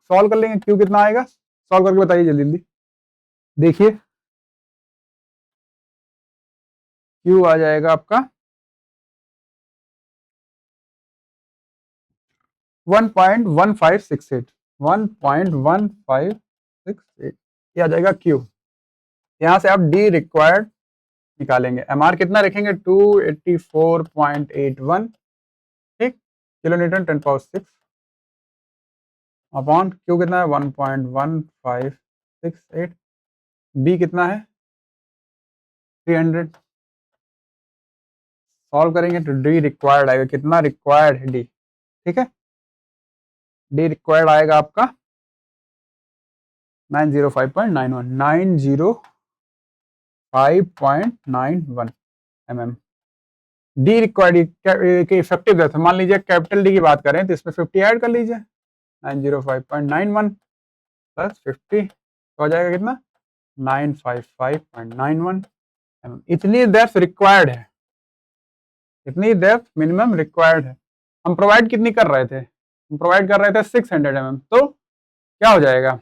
सॉल्व कर लेंगे, क्यू कितना आएगा? सॉल्व करके बताइए जल्दी जल्दी। देखिए क्यू आ जाएगा आपका 1.1568, 1.1568 ये आ जाएगा क्यू। यहाँ से आप डी रिक्वायर्ड निकालेंगे। एमआर कितना रखेंगे? 284.81, ठीक, किलो न्यूटन 10⁶। अपॉन क्यू कितना है? 1.1568। बी कितना है? 300 सॉल्व करेंगे तो डी रिक्वायर्ड आएगा, कितना रिक्वायर्ड है डी, ठीक है, डी रिक्वायर्ड आएगा आपका 905.91 905.91 mm। डी रिक्वायर्ड की इफेक्टिव डेप्थ, मान लीजिए कैपिटल डी की बात करें तो इसमें 50 ऐड कर लीजिए, 905.91 प्लस 50 तो हो जाएगा कितना 955.91 mm। इतनी डेप्थ रिक्वायर्ड है, इतनी डेप्थ मिनिमम रिक्वायर्ड है। हम प्रोवाइड कितनी कर रहे थे, हम प्रोवाइड कर रहे थे 600 mm, तो क्या हो जाएगा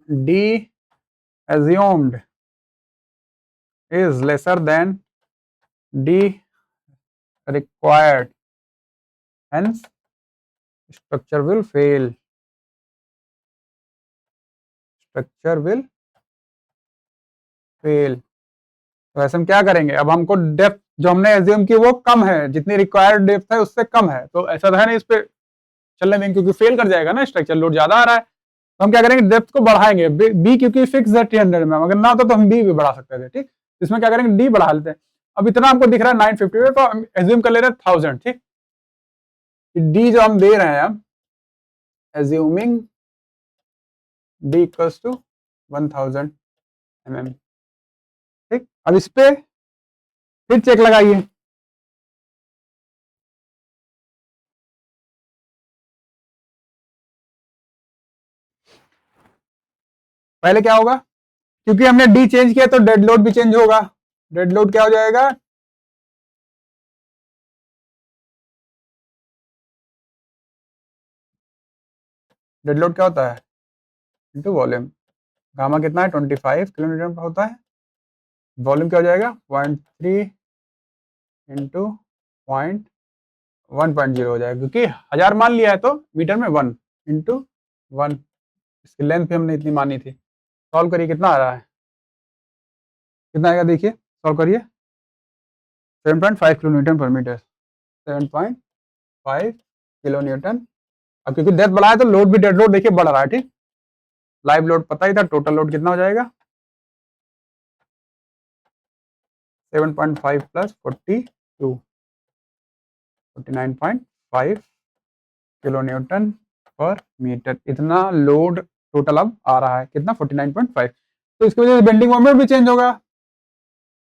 D assumed is lesser than D required, hence structure will fail, structure will fail। तो ऐसे हम क्या करेंगे, अब हमको डेप्थ जो हमने एज्यूम की वो कम है, जितनी रिक्वायर्ड डेप्थ है उससे कम है, तो ऐसा तो है नहीं इस पे चलने देंगे क्योंकि फेल कर जाएगा ना, स्ट्रक्चर लोड ज्यादा आ रहा है, तो हम क्या करेंगे डेप्थ को बढ़ाएंगे, बी क्योंकि फिक्स है 300 में, अगर ना होता तो हम बी भी बढ़ा सकते थे, ठीक, इसमें क्या करेंगे डी बढ़ा लेते हैं। अब इतना हमको दिख रहा है 950 में, तो हम एज्यूम कर ले रहे हैं 1000, ठीक, डी जो हम दे रहे हैं अब assuming d equals to 1000 mm, ठीक। अब इस पे फिर चेक लगाइए, पहले क्या होगा, क्योंकि हमने डी चेंज किया तो डेड लोड भी चेंज होगा, डेड लोड क्या हो जाएगा डेड लोड क्या होता है इनटू वॉल्यूम, गामा कितना है 25 किलोमीटर पर होता है, वॉल्यूम क्या हो जाएगा 0.3 इंटू 1.0 हो जाएगा, क्योंकि 1000 मान लिया है तो मीटर में 1 इंटू 1, इसकी लेंथ भी हमने इतनी मानी थी। सॉल्व करिए कितना आ रहा है, कितना आएगा देखिए, सॉल्व करिए 7.5 kilo newton per metre, 7.5 kilo Newton. अब क्योंकि डेप्थ बढ़ा है तो लोड भी डेड लोड देखिए बढ़ रहा है, ठीक, लाइव लोड पता ही था, टोटल लोड कितना हो जाएगा 7.5 plus 42 49.5 kilo newton per metre, इतना लोड टोटल अब आ रहा है, कितना 49.5। तो इसकी वजह से बेंडिंग मोमेंट भी चेंज होगा,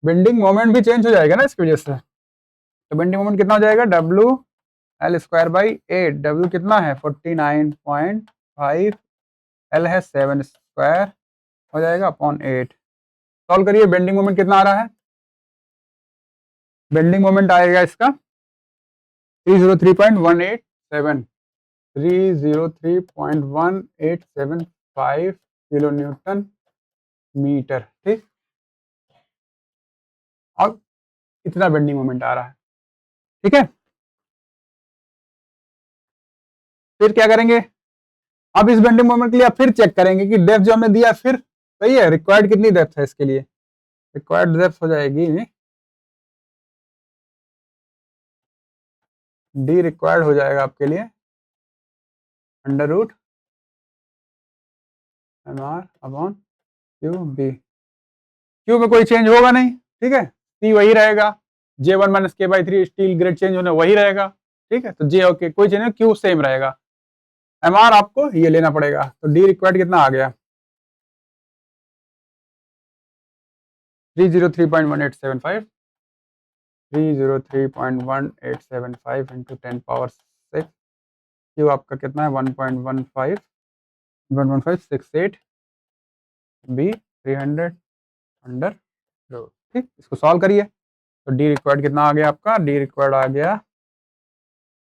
बेंडिंग मोमेंट भी चेंज हो जाएगा ना इसकी वजह से, तो बेंडिंग मोमेंट कितना हो जाएगा W L square by 8, W कितना है 49.5, एल है 7 स्क्वायर हो जाएगा अपॉन 8। सॉल्व करिए, बेंडिंग मोमेंट कितना आ रहा है, बेंडिंग मोमेंट आएगा इसका 303.187, 303.1875 किलो न्यूटन मीटर, ठीक, अब इतना बेंडिंग मोमेंट आ रहा है, ठीक है। फिर क्या करेंगे, अब इस बेंडिंग मोमेंट के लिए आप फिर चेक करेंगे कि डेप्थ जो हमने दिया फिर सही है, रिक्वायर्ड कितनी डेप्थ है इसके लिए, रिक्वायर्ड डेप्थ हो जाएगी डी रिक्वायर्ड हो जाएगा आपके लिए under root m r upon q b, q में कोई चेंज होगा नहीं, ठीक है, सी वही रहेगा, जे 1 माइनस के बाई 3 स्टील ग्रेड चेंज होने वही रहेगा, ठीक है, तो जे ओके कोई चेंज नहीं, क्यू सेम रहेगा, एम आर आपको ये लेना पड़ेगा, तो डी रिक्वायर्ड कितना आ गया 303.1875, 303.1875 इंटू 10 पावर 6, क्यू आपका कितना है 1.15 11568, बी 300 अंडर रूट, ठीक, इसको सॉल्व करिए तो डी रिक्वायर्ड कितना आ गया आपका, डी रिक्वायर्ड आ गया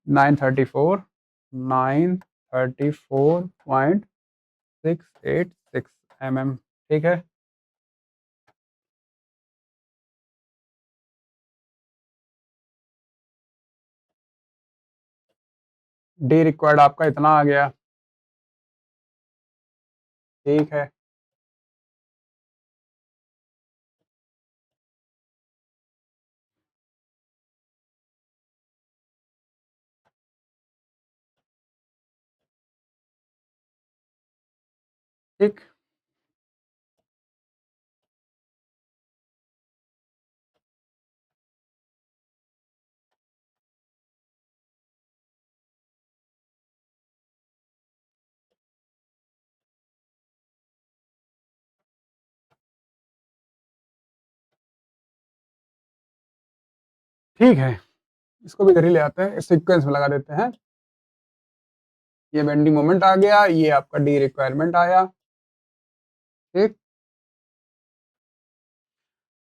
934.686 mm, ठीक है। डी रिक्वायर्ड आपका इतना आ गया, ठीक है। ठीक। ठीक है, इसको भी इधर ही ले आते हैं, सीक्वेंस में लगा देते हैं। ये बेंडिंग मोमेंट आ गया, ये आपका डी रिक्वायरमेंट आया, ठीक।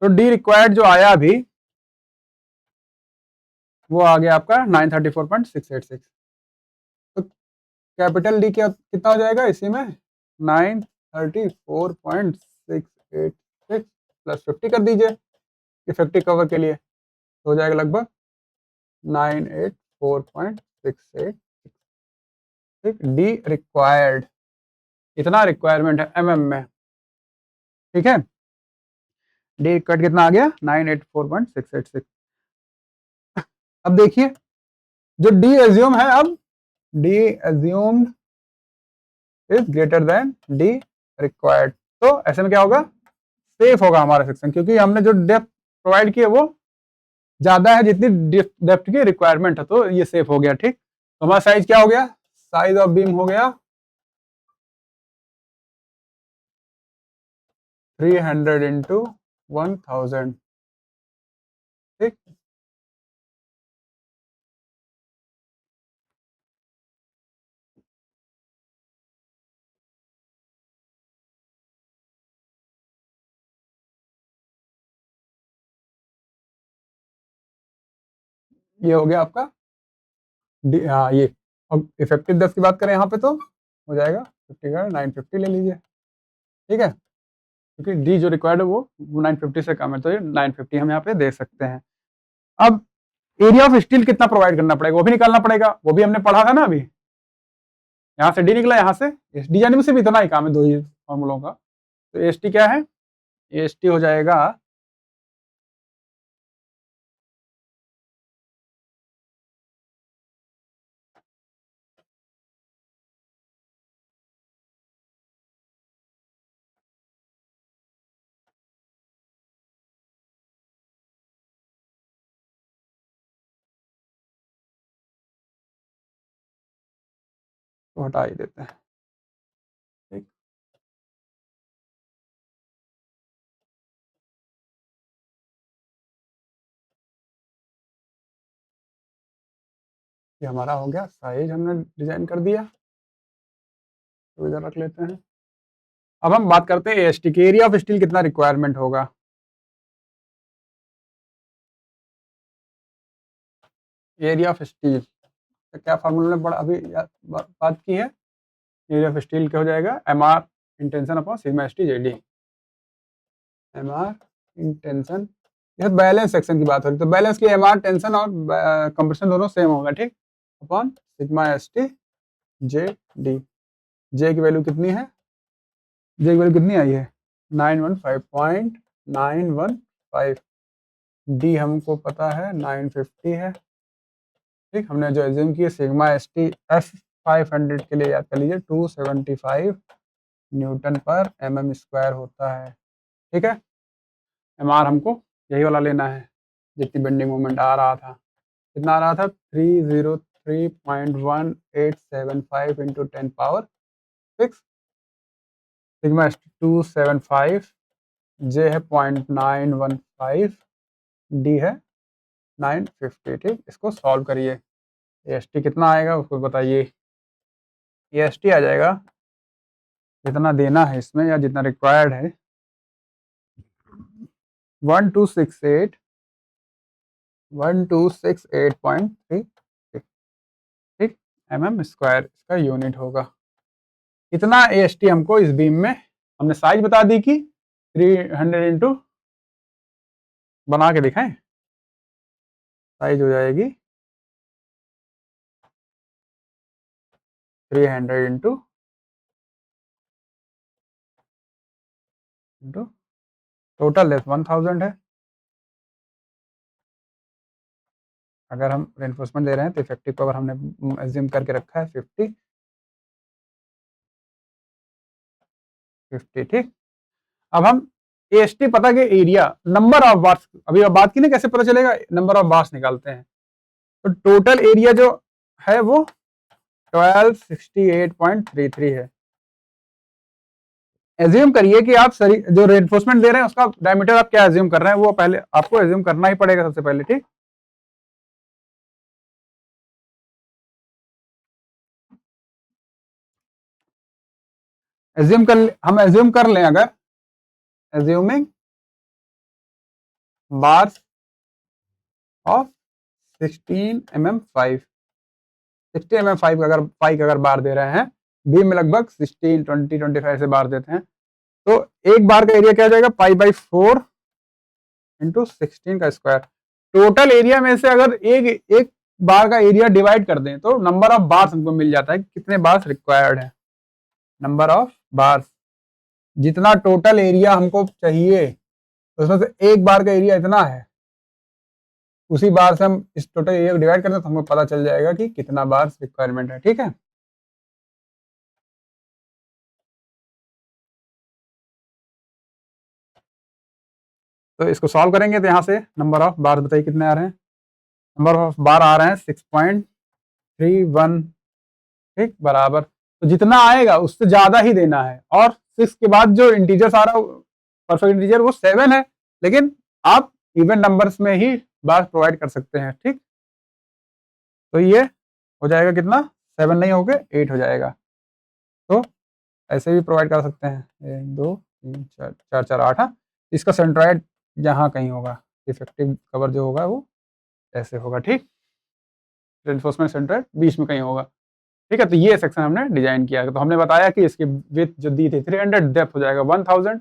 तो डी रिक्वायर्ड जो आया अभी वो आ गया आपका 934.686। तो कैपिटल डी क्या कितना हो जाएगा इसी में 934.686 प्लस 50 कर दीजिए इफेक्टिव कवर के लिए, तो हो जाएगा लगभग 984.686। ठीक, डी रिक्वायर्ड इतना रिक्वायरमेंट है एमएम में, ठीक है। डी कट कितना आ गया 984.686। अब देखिए जो डी एज्यूम है, अब D assumed is greater then D required, तो ऐसे में क्या होगा, सेफ होगा हमारा सेक्शन, क्योंकि हमने जो डेप्थ प्रोवाइड की है वो ज्यादा है जितनी डेप्थ की रिक्वायरमेंट है, तो ये सेफ हो गया। ठीक, तो हमारा साइज क्या हो गया, साइज ऑफ बीम हो गया 300 इंटू 1000। ठीक, ये हो गया आपका हाँ ये। अब इफेक्टिव डेप्थ की बात करें यहाँ पे तो हो जाएगा 50 का 950 ले लीजिए, ठीक है, क्योंकि डी जो रिक्वायर्ड है वो 950 से कम है, तो ये 950 हम यहाँ पे दे सकते हैं। अब एरिया ऑफ स्टील कितना प्रोवाइड करना पड़ेगा वो भी निकालना पड़ेगा, वो भी हमने पढ़ा था ना अभी। यहाँ से डी निकला, यहाँ से एस डी, जाने में सिर्फ इतना ही काम है, दो ही फॉर्मूलों का। तो एस टी क्या है, एस टी हो जाएगा तो हटा ही देते हैं। ठीक, ये हमारा हो गया, साइज हमने डिजाइन कर दिया, तो इधर रख लेते हैं। अब हम बात करते हैं एस टी की, एरिया ऑफ स्टील कितना रिक्वायरमेंट होगा। एरिया ऑफ स्टील तो क्या फार्मूला ने बड़ा अभी बात की है, एरिया ऑफ स्टील क्या हो जाएगा, M R in tension upon sigma S T जे डी। एम आर इंटेंशन, यह बैलेंस सेक्शन की बात हो रही, तो बैलेंस की एम आर टेंशन और कंप्रेशन दोनों सेम होगा, ठीक, अपॉन सिग्मा एस टी जे डी। जे की वैल्यू कितनी है, जे की वैल्यू कितनी आई है 915.915। डी हमको पता है 950 है, ठीक। हमने जो एज्यूम किया सिग्मा एस टी एफ 500 के लिए याद कर लीजिए 275 न्यूटन पर mm स्क्वायर होता है, ठीक है। एम आर हमको यही वाला लेना है, जितनी बेंडिंग मोमेंट आ रहा था, कितना आ रहा था 303.1875 into 10 power 6। Sigma S T 275, जे है 0.915, डी है 950, ठीक। इसको सॉल्व करिए, एस टी कितना आएगा उसको बताइए। एस टी आ जाएगा जितना देना है इसमें या जितना रिक्वायर्ड है 1268.3, ठीक, mm स्क्वायर इसका यूनिट होगा। इतना एस टी हमको इस बीम में, हमने साइज बता दी कि 300 इंटू, बना के दिखाएं, साइज हो जाएगी 300 इंटू टोटल लेस 1000 है। अगर हम रेनफोर्समेंट दे रहे हैं तो इफेक्टिव पावर हमने एज्यूम करके रखा है 50, ठीक। अब हम एएसटी पता के एरिया नंबर ऑफ बार्स, अभी अब बात की ना कैसे पता चलेगा, नंबर ऑफ बार्स निकालते हैं। तो टोटल एरिया जो है वो 1268.33 है। एज्यूम करिए कि आप जो रेनफोर्समेंट दे रहे हैं उसका डायमीटर आप क्या एज्यूम कर रहे हैं, वो पहले आपको एज्यूम करना ही पड़ेगा सबसे पहले, ठीक। हम एज्यूम कर लें, अगर assuming bars of 16 mm 5, 16 mm 5 अगर बार दे रहे हैं, बीम में लगभग 16, 20, 25 ऐसे बार देते हैं, तो एक बार का एरिया क्या हो जाएगा, पाई बाई 4 इंटू 16 का स्क्वायर। टोटल एरिया में से अगर एक बार का एरिया डिवाइड कर दें तो नंबर ऑफ बार्स हमको मिल जाता है, कितने बार्स रिक्वायर्ड है, नंबर ऑफ बार्स, जितना टोटल एरिया हमको चाहिए उसमें से एक बार का एरिया इतना है, उसी बार से हम इस टोटल एरिया को डिवाइड करते हैं तो हमको पता चल जाएगा कि कितना बार्स रिक्वायरमेंट है। ठीक है, तो इसको सॉल्व करेंगे तो यहाँ से नंबर ऑफ बार बताइए कितने आ रहे हैं, नंबर ऑफ बार आ रहे हैं 6.31, ठीक, बराबर, तो जितना आएगा उससे ज्यादा ही देना है, और 6 के बाद जो इंटीजर्स आ रहा है परफेक्ट इंटीजर वो 7 है, लेकिन आप इवन नंबर्स में ही बार प्रोवाइड कर सकते हैं। ठीक, तो ये हो जाएगा कितना, 7 नहीं होगे 8 हो जाएगा, तो ऐसे भी प्रोवाइड कर सकते हैं, 1 2 3 4 4 4 8। हाँ, इसका सेंट्रॉइड जहाँ कहीं होगा, इफेक्टिव कवर जो होगा वो ऐसे होगा। ठीक, रेनफोर्समेंट सेंट्रॉइड बीच में कहीं होगा। ठीक है, तो ये सेक्शन हमने डिजाइन किया है, तो हमने बताया कि इसकी विड्थ जो दी थी 300, डेप्थ हो जाएगा 1000,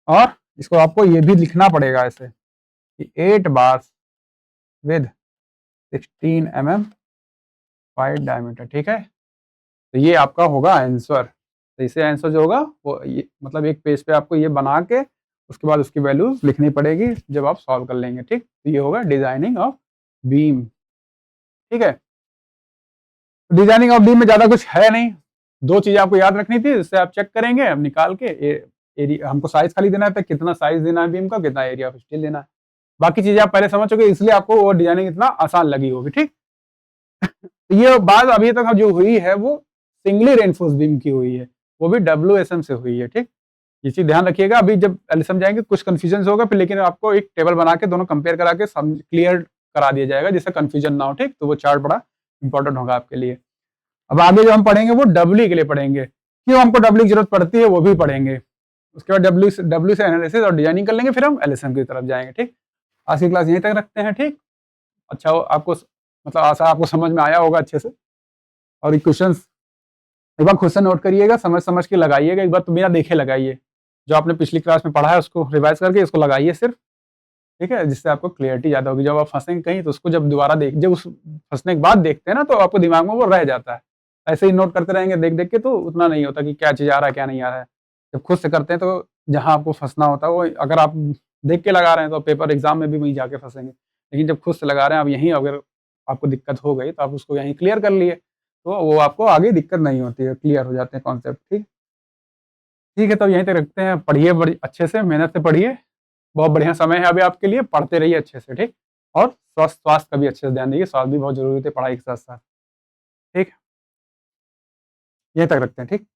और इसको आपको ये भी लिखना पड़ेगा ऐसे कि 8 बार्स विद 16 mm 5 डायमीटर। ठीक है, तो ये आपका होगा आंसर। तो इसे आंसर जो होगा वो ये मतलब एक पेज पे आपको ये बना के उसके बाद उसकी वैल्यूज लिखनी पड़ेगी जब आप सॉल्व कर लेंगे। ठीक, तो ये होगा डिजाइनिंग ऑफ बीम। ठीक है, डिजाइनिंग ऑफ बीम में ज्यादा कुछ है नहीं, दो चीजें आपको याद रखनी थी, जिससे आप चेक करेंगे अब निकाल के एरिया, हमको साइज खाली देना है, कितना साइज देना है बीम का, कितना एरिया ऑफ स्टील देना है, बाकी चीजें आप पहले समझ चुके, इसलिए आपको वो डिजाइनिंग इतना आसान लगी होगी। ठीक, ये बात अभी तक जो हुई है वो सिंगली रेनफोर्स बीम की हुई है, वो भी WSM से हुई है। ठीक, ये चीज ध्यान रखिएगा, अभी जब LSM जाएंगे कुछ कंफ्यूजन होगा फिर, लेकिन आपको एक टेबल बना के दोनों कंपेयर करा के क्लियर करा दिया जाएगा जिससे कंफ्यूजन ना हो। ठीक, तो वो चार्ट बड़ा इंपॉर्टेंट होगा आपके लिए। अब आगे जो हम पढ़ेंगे वो डब्ल्यू के लिए पढ़ेंगे, क्यों हमको डब्ल्यू की जरूरत पड़ती है वो भी पढ़ेंगे, उसके बाद डब्ल्यू से एनालिसिस और डिजाइनिंग कर लेंगे, फिर हम LSM की तरफ जाएंगे। ठीक, आज की क्लास यहीं तक रखते हैं। ठीक, अच्छा आपको मतलब आशा आपको समझ में आया होगा अच्छे से, और क्वेश्चन एक बार क्वेश्चन नोट करिएगा, समझ समझ के लगाइएगा, एक बार तो बिना देखे लगाइए, जो आपने पिछली क्लास में पढ़ा है उसको रिवाइज करके इसको लगाइए सिर्फ। ठीक है, जिससे आपको क्लियरिटी ज़्यादा होगी, जब आप फंसेंगे कहीं तो उसको जब दोबारा जब उस फंसने के बाद देखते हैं ना तो आपको दिमाग में वो रह जाता है, ऐसे ही नोट करते रहेंगे देख देख के तो उतना नहीं होता कि क्या चीज़ आ रहा है क्या नहीं आ रहा है। जब खुद से करते हैं तो जहाँ आपको फंसना होता है वो, अगर आप देख के लगा रहे हैं तो पेपर एग्जाम में भी वहीं जाके फंसेंगे, लेकिन जब खुद से लगा रहे हैं आप यहीं, अगर आपको दिक्कत हो गई तो आप उसको यहीं क्लियर कर लिए तो वो आपको आगे दिक्कत नहीं होती है, क्लियर हो जाते हैं कॉन्सेप्ट। ठीक, ठीक है, तो यहीं तक रखते हैं, पढ़िए बड़ी अच्छे से, मेहनत से पढ़िए, बहुत बढ़िया समय है अभी आपके लिए, पढ़ते रहिए अच्छे से। ठीक, और स्वास्थ्य का भी अच्छे से ध्यान दीजिए, स्वास्थ्य भी बहुत जरूरी है पढ़ाई के साथ साथ। ठीक, यहीं तक रखते हैं। ठीक।